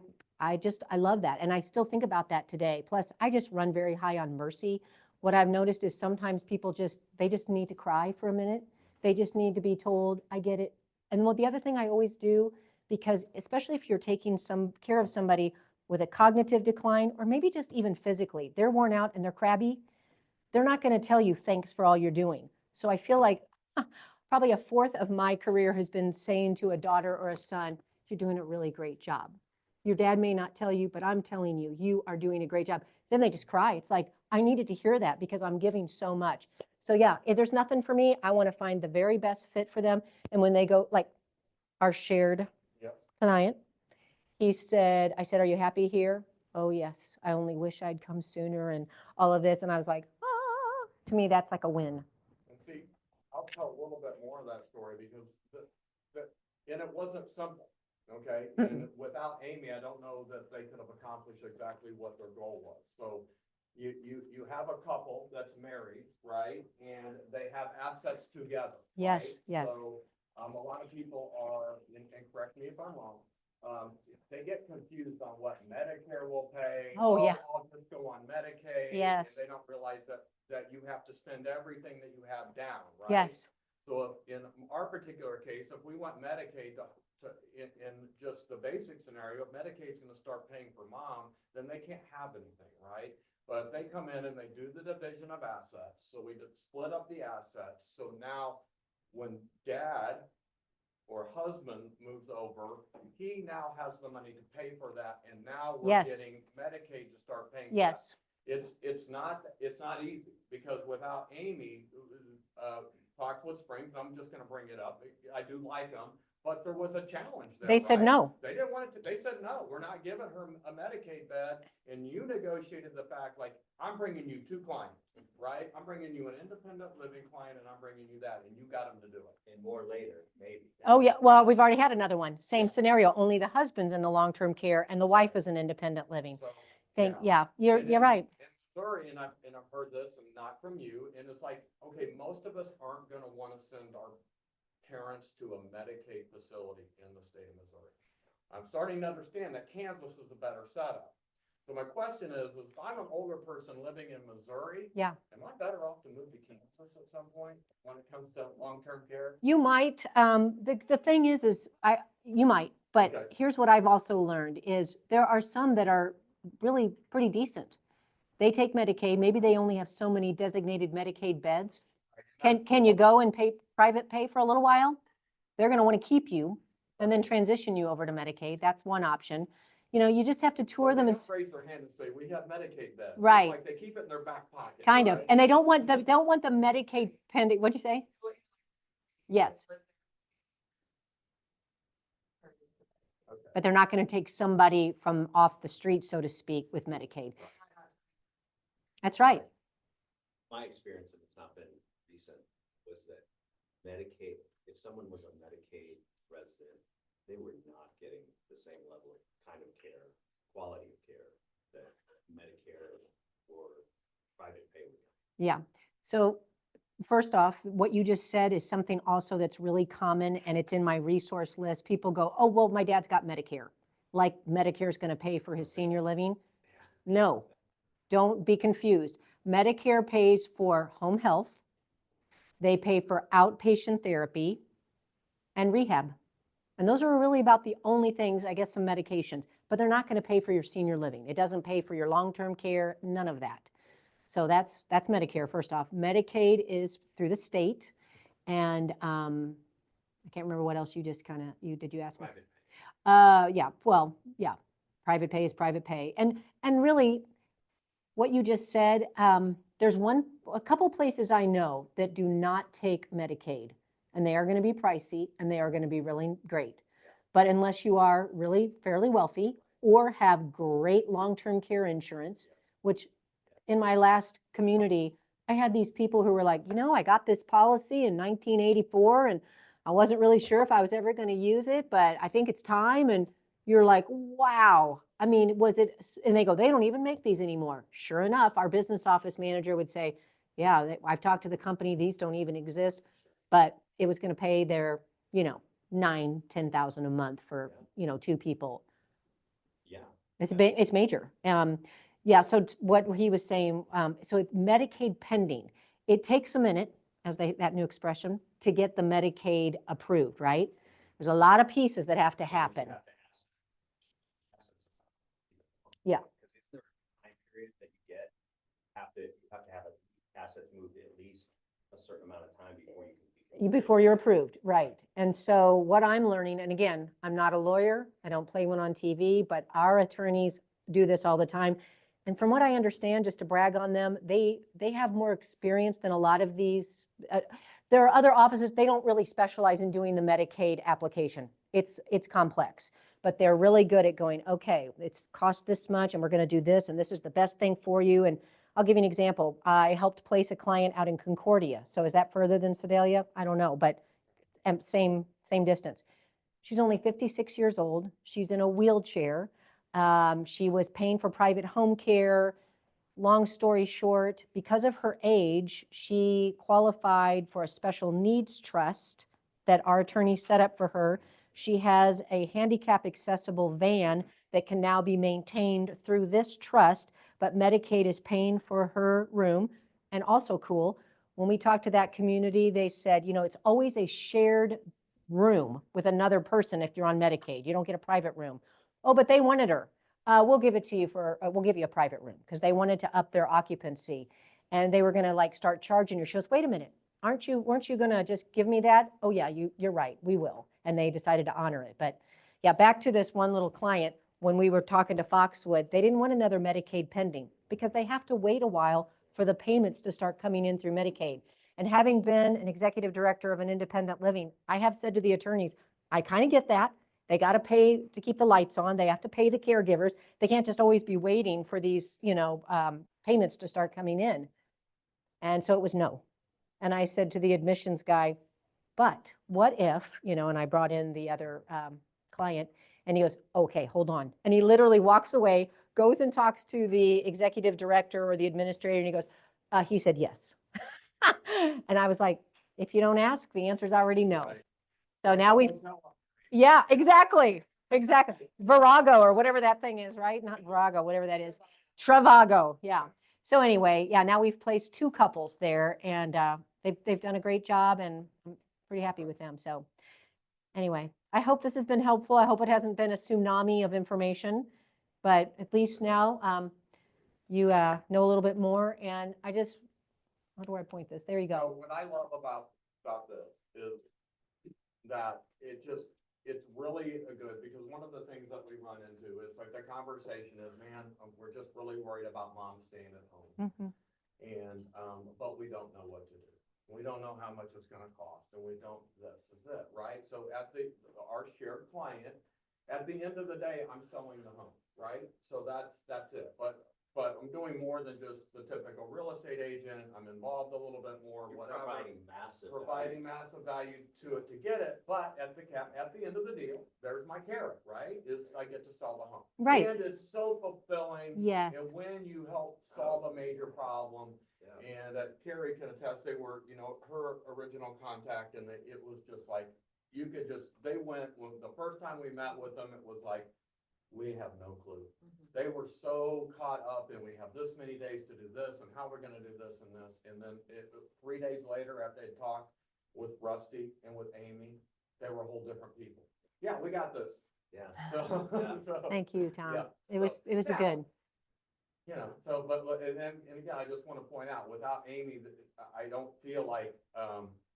love that. And I still think about that today. Plus, I just run very high on mercy. What I've noticed is sometimes people they just need to cry for a minute. They just need to be told, I get it. And the other thing I always do, because especially if you're taking some care of somebody with a cognitive decline, or maybe just even physically, they're worn out and they're crabby, they're not going to tell you thanks for all you're doing. So I feel like probably a fourth of my career has been saying to a daughter or a son, you're doing a really great job. Your dad may not tell you, but I'm telling you, you are doing a great job. Then they just cry. It's like, I needed to hear that because I'm giving so much. So yeah, if there's nothing for me, I want to find the very best fit for them. And when they go, like our shared client, I said, are you happy here? Oh yes, I only wish I'd come sooner and all of this. And I was like, ah, to me, that's like a win. And see, I'll tell a little bit more of that story because and it wasn't simple, okay? And without Amy, I don't know that they could have accomplished exactly what their goal was. So you have a couple that's married, right? And they have assets together. Yes, right? yes. So a lot of people are, and correct me if I'm wrong, they get confused on what Medicare will pay. Oh, yeah. I'll just go on Medicaid. Yes. And they don't realize that that you have to spend everything that you have down, right? Yes, So in our particular case, if we want Medicaid in just the basic scenario, if Medicaid's gonna start paying for mom, then they can't have anything, right? But they come in and they do the division of assets, so we just split up the assets, so now when dad or husband moves over, he now has the money to pay for that, and now we're Yes. getting Medicaid to start paying for that. yes, It's not easy, because without Amy, Foxwood Springs, I'm just gonna bring it up, I do like them, but there was a challenge there, they said right? no. They didn't want it to, they said, no, we're not giving her a Medicaid bed, and you negotiated the fact, like, I'm bringing you two clients, right? I'm bringing you an independent living client, and I'm bringing you that, and you got them to do it. And more later, maybe. Oh, yeah, well, we've already had another one, same scenario, only the husband's in the long-term care and the wife is in independent living. So, Yeah, you're And right. in Missouri, and I've heard this, and not from you, and it's like, okay, most of us aren't gonna wanna send our parents to a Medicaid facility in the state of Missouri. I'm starting to understand that Kansas is a better setup. So my question is if I'm an older person living in Missouri, Yeah. am I better off to move to Kansas at some point when it comes to long-term care? You might, the thing is you might, but Okay. here's what I've also learned is there are some that are really pretty decent. They take Medicaid, maybe they only have so many designated Medicaid beds. Can you go and pay, private pay for a little while? They're gonna wanna keep you and then transition you over to Medicaid. That's one option. You know, you just have to tour them and, Raise their hand and say, we have Medicaid beds. It's Right. Like they keep it in their back pocket. kind of, right? and they don't want the Medicaid pending, what'd you say? Yes, Okay. but they're not gonna take somebody from off the street, so to speak, with Medicaid. That's right. My experience, if it's not been recent, was that Medicaid, if someone was a Medicaid resident, they were not getting the same level of kind of care, quality of care that Medicare or private pay would get. Yeah. So first off, what you just said is something also that's really common and it's in my resource list. People go, oh, well, my dad's got Medicare. Like Medicare is going to pay for his senior living. No, don't be confused. Medicare pays for home health. They pay for outpatient therapy and rehab. And those are really about the only things, I guess, some medications, but they're not going to pay for your senior living. It doesn't pay for your long-term care, none of that. So that's Medicare, first off. Medicaid is through the state. And I can't remember what else you just kind of, did you ask me? Private pay. Yeah, well, yeah, private pay is private pay. And really, what you just said, there's a couple places I know that do not take Medicaid, and they are going to be pricey, and they are going to be really great. But unless you are really fairly wealthy or have great long-term care insurance, which in my last community, I had these people who were like, you know, I got this policy in 1984 and I wasn't really sure if I was ever going to use it, but I think it's time. And you're like, wow. I mean, was it, and they go, they don't even make these anymore. Sure enough, our business office manager would say, yeah, I've talked to the company, these don't even exist, but it was going to pay their, you know, 9,000-10,000 a month for, you know, two people. Yeah. It's major. Yeah, so what he was saying, so Medicaid pending, it takes a minute, as that new expression, to get the Medicaid approved, right? There's a lot of pieces that have to happen. You have to ask Yeah. Because it's the time period that you get, you have to have assets moved at least a certain amount of time before you can. Before you're approved, right. And so what I'm learning, and again, I'm not a lawyer, I don't play one on TV, but our attorneys do this all the time. And from what I understand, just to brag on them, they have more experience than a lot of these. There are other offices, they don't really specialize in doing the Medicaid application. It's complex, but they're really good at going, okay, it's cost this much and we're going to do this and this is the best thing for you. And I'll give you an example. I helped place a client out in Concordia. So is that further than Sedalia? I don't know, but same distance. She's only 56 years old. She's in a wheelchair. She was paying for private home care. Long story short, because of her age, she qualified for a special needs trust that our attorney set up for her. She has a handicap accessible van that can now be maintained through this trust, but Medicaid is paying for her room. And also cool, when we talked to that community, they said, you know, it's always a shared room with another person if you're on Medicaid. You don't get a private room. Oh, but they wanted her. We'll give it to you for, we'll give you a private room because they wanted to up their occupancy. And they were going to like start charging her. She goes, wait a minute, weren't you going to just give me that? Oh yeah, you're right, we will. And they decided to honor it. But yeah, back to this one little client, when we were talking to Foxwood, they didn't want another Medicaid pending because they have to wait a while for the payments to start coming in through Medicaid. And having been an executive director of an independent living, I have said to the attorneys, I kind of get that. They got to pay to keep the lights on. They have to pay the caregivers. They can't just always be waiting for these, payments to start coming in. And so it was no. And I said to the admissions guy, but what if, and I brought in the other client, and he goes, okay, hold on. And he literally walks away, goes and talks to the executive director or the administrator, and he goes, he said yes. And I was like, if you don't ask, the answer's already no. Right. So now yeah, exactly. Virago or whatever that thing is, right? Not Virago, whatever that is. Travago, yeah. So anyway, yeah, now we've placed 2 couples there, and they've done a great job, and I'm pretty happy with them. So anyway, I hope this has been helpful. I hope it hasn't been a tsunami of information, but at least now you know a little bit more. And I just, how do I point this? There you So go. what I love about this is that it's really a good, because one of the things that we run into is like the conversation is, man, we're just really worried about mom staying at home. Mhm. And, but we don't know what to do. We don't know how much it's gonna cost, and we don't, this is it, right? So our shared client, at the end of the day, I'm selling the home, right? So that's it. But I'm doing more than just the typical real estate agent. I'm involved a little bit more, You're whatever. providing massive Massive value to it to get it, but at the end of the deal, there's my carrot, right? Is I get to sell the home. Right. And it's so fulfilling. Yes. And when you help solve a major problem, Yeah. and Carrie can attest, they were, her original contact, and it was just like, they went, when the first time we met with them, it was like, we have no clue. They were so caught up and we have this many days to do this and how we're gonna do this and this. And then 3 days later, after they talked with Rusty and with Amy, they were whole different people. Yeah, we got this. Yeah. So, Yeah. so, Thank you, Tom. yeah, It was yeah. good. And again, I just want to point out, without Amy, I don't feel like,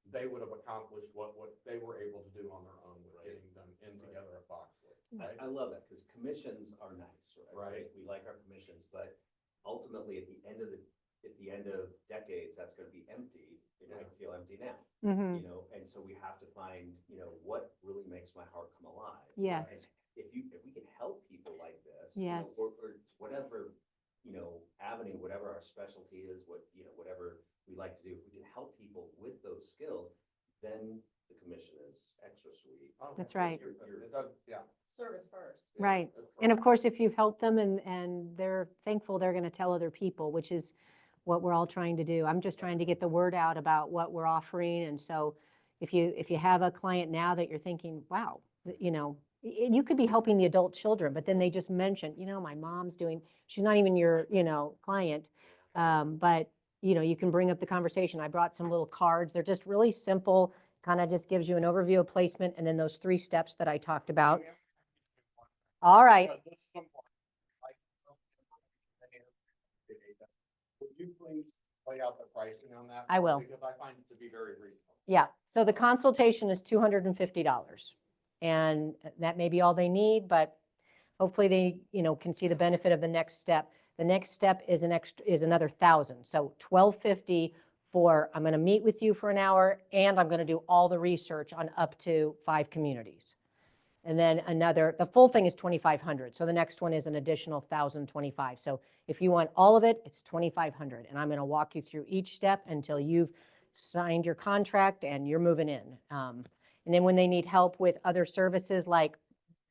they would have accomplished what they were able to do on their own with Right. getting them in together at Foxwood. Right? I love that, because commissions are nice, Right. We like our commissions, but ultimately, at the end of decades, that's gonna be empty. You're gonna feel empty now, Mhm. and so we have to find, what really makes my heart come alive. Yes. And if we can help people like this, Yes. or whatever, avenue, whatever our specialty is, whatever we like to do, if we can help people with those skills, then the commission is extra sweet. Oh, That's right. It does, yeah. Service first. Yeah, Right. it's And of perfect. course, if you've helped them and they're thankful, they're going to tell other people, which is what we're all trying to do. I'm just trying to get the word out about what we're offering. And so if you have a client now that you're thinking, wow, you could be helping the adult children, but then they just mention, my mom's she's not even your, client. But, you can bring up the conversation. I brought some little cards. They're just really simple, kind of just gives you an overview of placement and then those 3 steps that I talked about. All right. Would you please lay out the pricing on that? I will. Because I find it to be very reasonable. Yeah, so the consultation is $250. And that may be all they need, but hopefully they, can see the benefit of the next step. The next step is another 1,000. So $1,250 for, I'm going to meet with you for an hour and I'm going to do all the research on up to 5 communities. And then the full thing is 2,500. So the next one is an additional 1,025. So if you want all of it, it's 2,500. And I'm going to walk you through each step until you've signed your contract and you're moving in. And then when they need help with other services like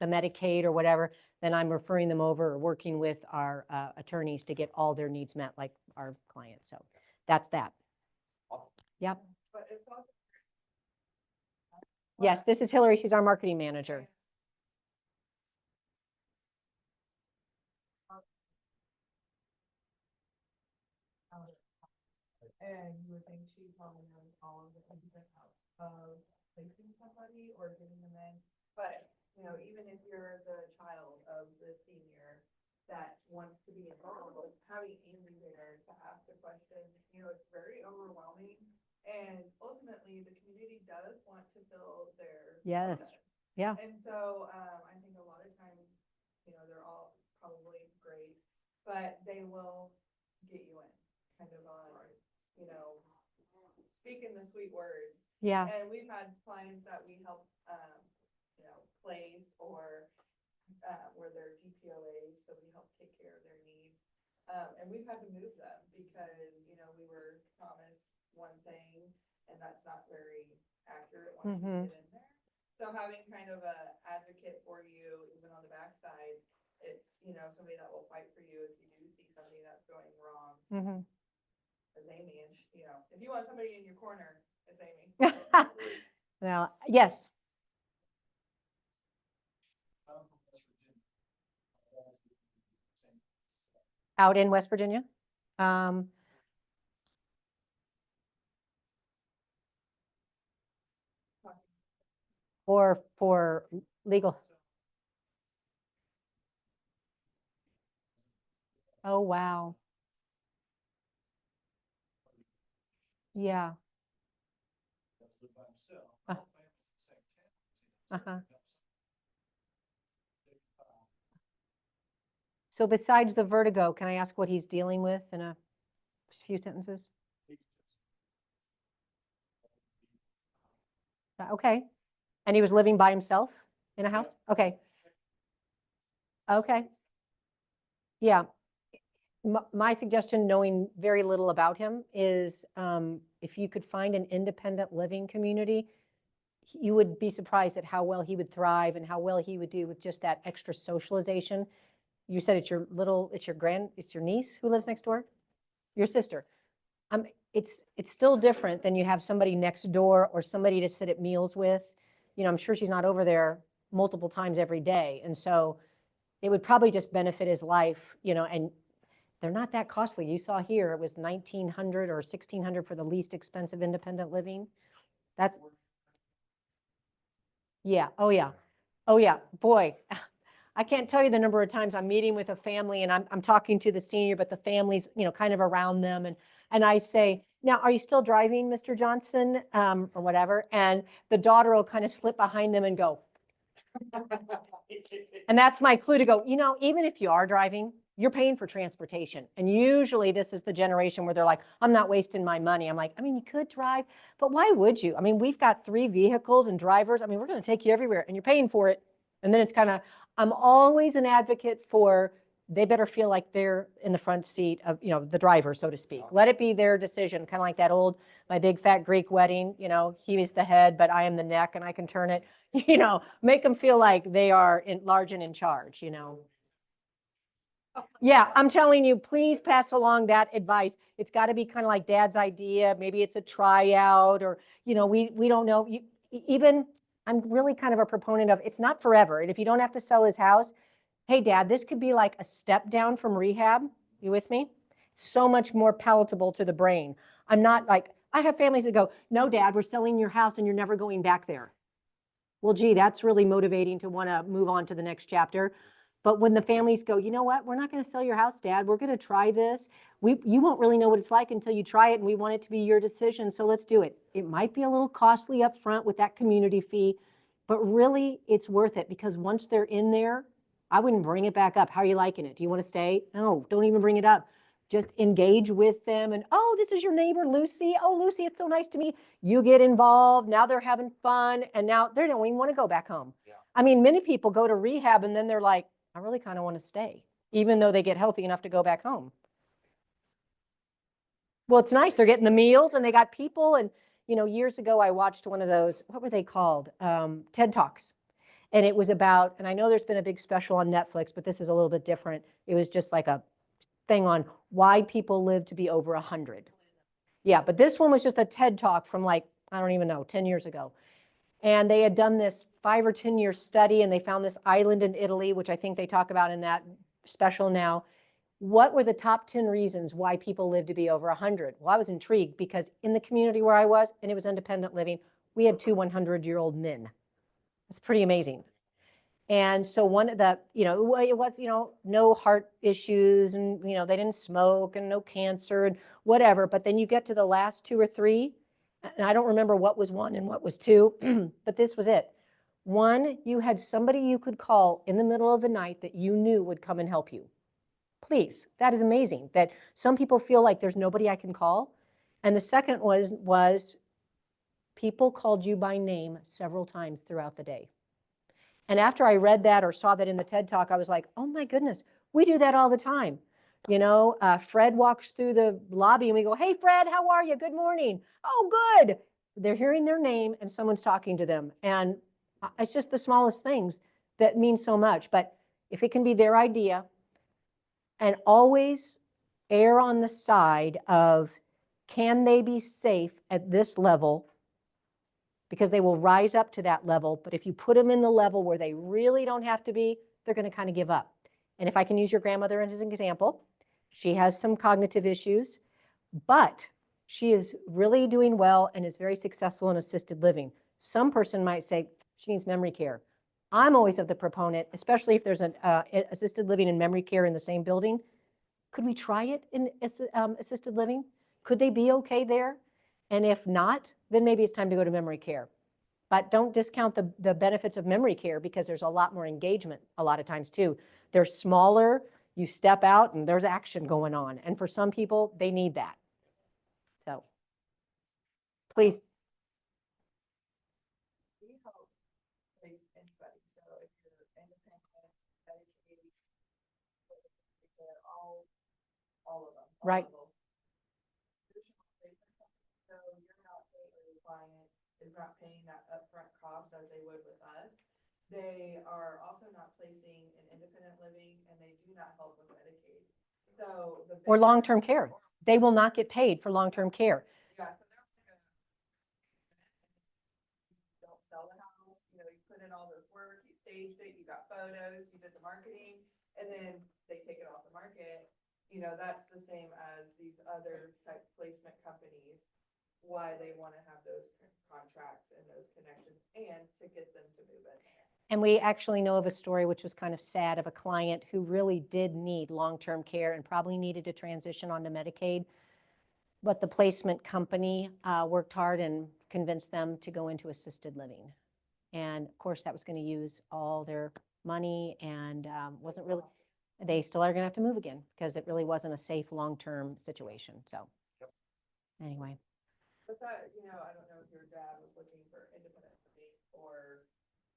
the Medicaid or whatever, then I'm referring them over or working with our attorneys to get all their needs met, like our clients. So that's that. Awesome. Yep. Yes, this is Hillary. She's our marketing manager. And you would think she probably knows all of the ins and outs of placing somebody or getting them in. But, you know, even if you're the child of the senior that wants to be involved, having Amy there to ask the question, you know, it's very overwhelming. And ultimately, the community does want to fill their Yes. quota. Yeah. And so, I think a lot of times, you know, they're all probably great, but they will get you in, kind of on, you know, speaking the sweet words. Yeah. And we've had clients that we help, you know, place or, where they're DPOAs, so we help take care of their needs. And we've had to move them because, you know, we were promised one thing and that's not very accurate once you get in there. So having kind of a advocate for you, even on the backside, it's, you know, somebody that will fight for you if you do see something that's going wrong. Mm-hmm. It's Amy, and you know, if you want somebody in your corner, it's Amy. Well, yes. Out in West Virginia. Or for legal. Oh, wow. Yeah. Uh-huh. So besides the vertigo, can I ask what he's dealing with in a few sentences? Okay. And he was living by himself in a house? Okay. Okay. Yeah. My suggestion, knowing very little about him, is if you could find an independent living community, you would be surprised at how well he would thrive and how well he would do with just that extra socialization. You said it's your niece who lives next door? Your sister. It's still different than you have somebody next door or somebody to sit at meals with. You know, I'm sure she's not over there multiple times every day. And so it would probably just benefit his life, you know, and they're not that costly. You saw here, it was $1,900 or $1,600 for the least expensive independent living. That's, yeah, oh yeah. Oh yeah, boy. I can't tell you the number of times I'm meeting with a family and I'm talking to the senior, but the family's, you know, kind of around them. And I say, now, are you still driving, Mr. Johnson? Or whatever. And the daughter will kind of slip behind them and go. And that's my clue to go, you know, even if you are driving, you're paying for transportation. And usually this is the generation where they're like, I'm not wasting my money. I'm like, I mean, you could drive, but why would you? I mean, we've got 3 vehicles and drivers. I mean, we're going to take you everywhere and you're paying for it. And then it's kind of, I'm always an advocate for, they better feel like they're in the front seat of, you know, the driver, so to speak. Let it be their decision, kind of like that old, my big fat Greek wedding, you know, he is the head, but I am the neck and I can turn it, you know, make them feel like they are large and in charge, you know. Yeah, I'm telling you, please pass along that advice. It's got to be kind of like dad's idea. Maybe it's a tryout or, you know, we don't know. Even I'm really kind of a proponent of it's not forever. And if you don't have to sell his house, hey, dad, this could be like a step down from rehab. You with me? So much more palatable to the brain. I'm not like, I have families that go, no, dad, we're selling your house and you're never going back there. Well, gee, that's really motivating to want to move on to the next chapter. But when the families go, you know what, we're not going to sell your house, dad. We're going to try this. You won't really know what it's like until you try it, and we want it to be your decision. So let's do it. It might be a little costly up front with that community fee, but really it's worth it because once they're in there, I wouldn't bring it back up. How are you liking it? Do you want to stay? No, don't even bring it up. Just engage with them and, oh, this is your neighbor, Lucy. Oh, Lucy, it's so nice to meet you. Get involved. Now they're having fun. And now they don't even want to go back home. Yeah. I mean, many people go to rehab and then they're like, I really kind of want to stay, even though they get healthy enough to go back home. Well, it's nice. They're getting the meals and they got people. And, you know, years ago, I watched one of those, what were they called? TED Talks. And it was about, and I know there's been a big special on Netflix, but this is a little bit different. It was just like a thing on why people live to be over 100. Yeah, but this one was just a TED Talk from like, I don't even know, 10 years ago. And they had done this 5 or 10 year study and they found this island in Italy, which I think they talk about in that special now. what were the top 10 reasons why people live to be over 100? Well, I was intrigued because in the community where I was, and it was independent living, we had 2 100-year-old men. That's pretty amazing. And so one of the, it was, no heart issues and, they didn't smoke and no cancer and whatever. But then you get to the last 2 or 3, and I don't remember what was 1 and what was 2, but this was it. 1, you had somebody you could call in the middle of the night that you knew would come and help you. Please, that is amazing that some people feel like there's nobody I can call. And the second was people called you by name several times throughout the day. And after I read that or saw that in the TED Talk, I was like, oh my goodness, we do that all the time. Fred walks through the lobby and we go, hey, Fred, how are you? Good morning. Oh, good. They're hearing their name and someone's talking to them. And it's just the smallest things that mean so much. But if it can be their idea, and always err on the side of, can they be safe at this level? Because they will rise up to that level. But if you put them in the level where they really don't have to be, they're going to kind of give up. And if I can use your grandmother as an example, she has some cognitive issues, but she is really doing well and is very successful in assisted living. Some person might say she needs memory care. I'm always of the proponent, especially if there's an assisted living and memory care in the same building. Could we try it in assisted living? Could they be okay there? And if not, then maybe it's time to go to memory care. But don't discount the benefits of memory care because there's a lot more engagement a lot of times too. They're smaller, you step out and there's action going on. And for some people, they need that. So please. We help place anybody, so if you're independent, Medicaid, they're all of them. all Right. levels. Traditional placement company, so you're not paying, or your client is not paying that upfront cost as they would with us. They are also not placing in independent living, and they do not help with Medicaid. So the Or bigger- long-term care. They will not get paid for long-term care. Yeah, so they're like don't sell the house, you put in all this work, you staged it, you got photos, you did the marketing, and then they take it off the market. That's the same as these other type placement companies, why they want to have those contracts and those connections and to get them to move in there. And we actually know of a story which was kind of sad of a client who really did need long-term care and probably needed to transition onto Medicaid. But the placement company worked hard and convinced them to go into assisted living. And of course, that was going to use all their money and wasn't really, they still are going to have to move again because it really wasn't a safe long-term situation. So anyway. But that, I don't know if your dad was looking for independent living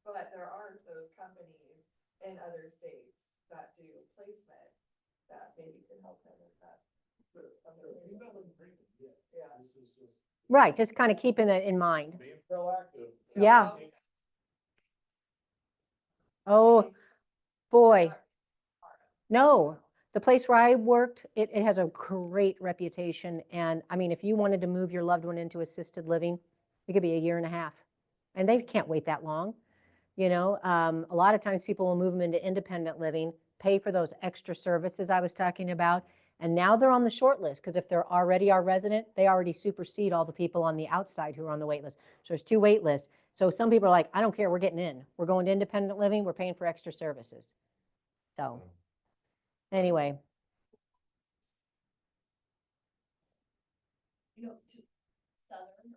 but there are those companies in other states that do placement that maybe can help him with that. Yeah. This is just Right, just kind of keeping it in mind. being proactive. Yeah. Oh, boy. No, the place where I worked, it has a great reputation. And I mean, if you wanted to move your loved one into assisted living, it could be 1.5 years. And they can't wait that long. A lot of times people will move them into independent living, pay for those extra services I was talking about. And now they're on the short list because if they're already our resident, they already supersede all the people on the outside who are on the wait list. So there's 2 wait lists. So some people are like, I don't care, we're getting in. We're going to independent living, we're paying for extra services. So anyway. Southern.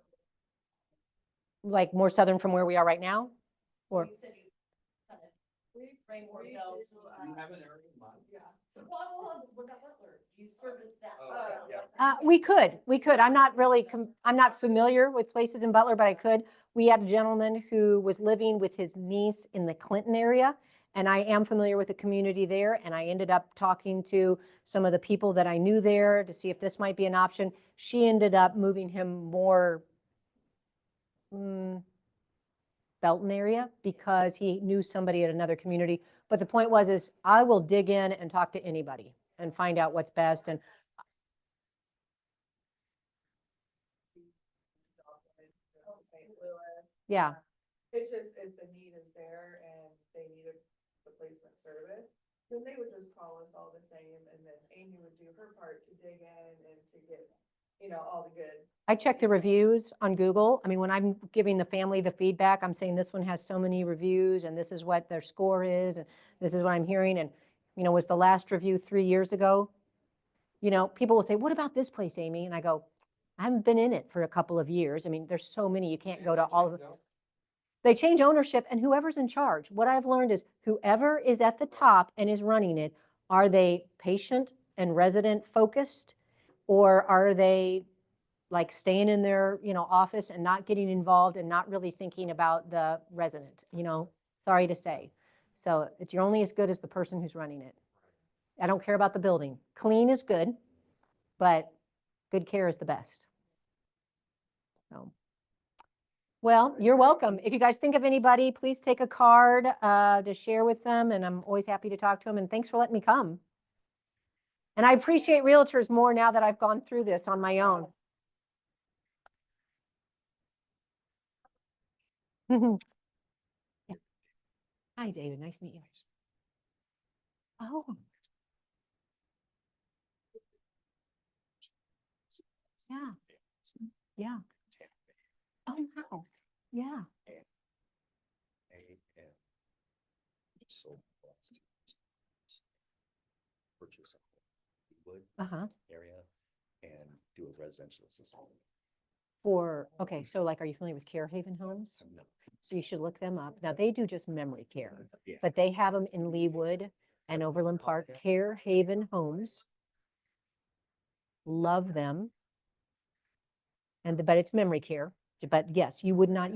Like more southern from where we are right now? Or You said you kind of framework we out. do, You have an area in mind? Yeah. Well, what about Butler? Do you service that? Oh, yeah. we could. I'm not familiar with places in Butler, but I could. We had a gentleman who was living with his niece in the Clinton area, and I am familiar with the community there, and I ended up talking to some of the people that I knew there to see if this might be an option. She ended up moving him more Belton area because he knew somebody at another community. But the point is I will dig in and talk to anybody and find out what's best. And St. Louis. yeah, It's just, if the need is there and they need a replacement service, then they would just call us all the same, and then Amy would do her part to dig in and to get, all the good. I check the reviews on Google. I mean, when I'm giving the family the feedback, I'm saying this one has so many reviews and this is what their score is and this is what I'm hearing. And, was the last review 3 years ago? People will say, what about this place, Amy? And I go, I haven't been in it for a couple of years. I mean, there's so many, you can't go to all of them. They change ownership and whoever's in charge. What I've learned is whoever is at the top and is running it, are they patient and resident focused? Or are they like staying in their, office and not getting involved and not really thinking about the resident, sorry to say. So you're only as good as the person who's running it. I don't care about the building. Clean is good, but good care is the best. So, well, you're welcome. If you guys think of anybody, please take a card to share with them. And I'm always happy to talk to them. And thanks for letting me come. And I appreciate realtors more now that I've gone through this on my own. Yeah. Hi, David. Nice to meet you. Oh. Yeah. Yeah. Oh, wow. Yeah. So purchase a wood Uh-huh. area and do a residential system. Okay, so like, are you familiar with Care Haven Homes? No. So you should look them up. Now, they do just memory care, Yeah. but they have them in Leawood and Overland Park, Care Haven Homes. Love them. But it's memory care. But yes, you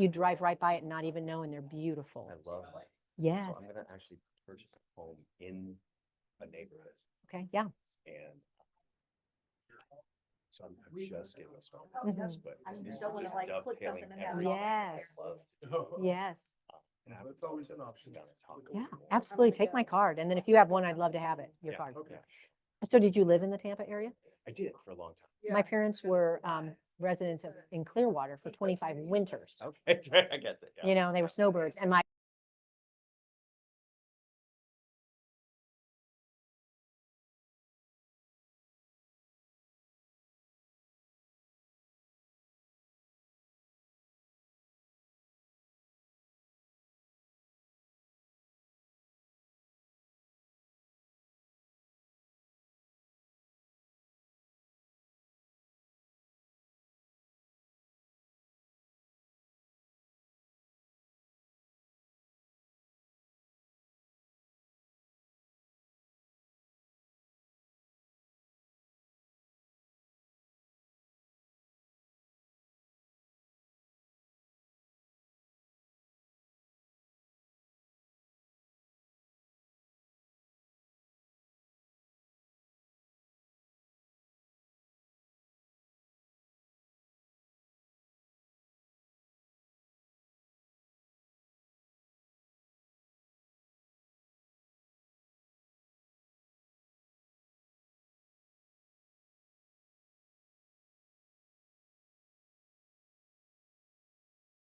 drive right by it and not even know, and they're beautiful. I love that. Yes. So I'm gonna actually purchase a home in a neighborhood Okay, yeah. and so I'm just getting started. Mhm. This, but I this is don't wanna, just like, put dovetailing something in that everything I Yes. love. Yes. And I would always an option down and talk. Yeah, absolutely. Take my card. And then if you have one, I'd love to have it, your Yeah, card. okay. So did you live in the Tampa area? I did for a long time. My parents were residents in Clearwater for 25 winters. Okay, I get that. Yeah. They were snowbirds. And my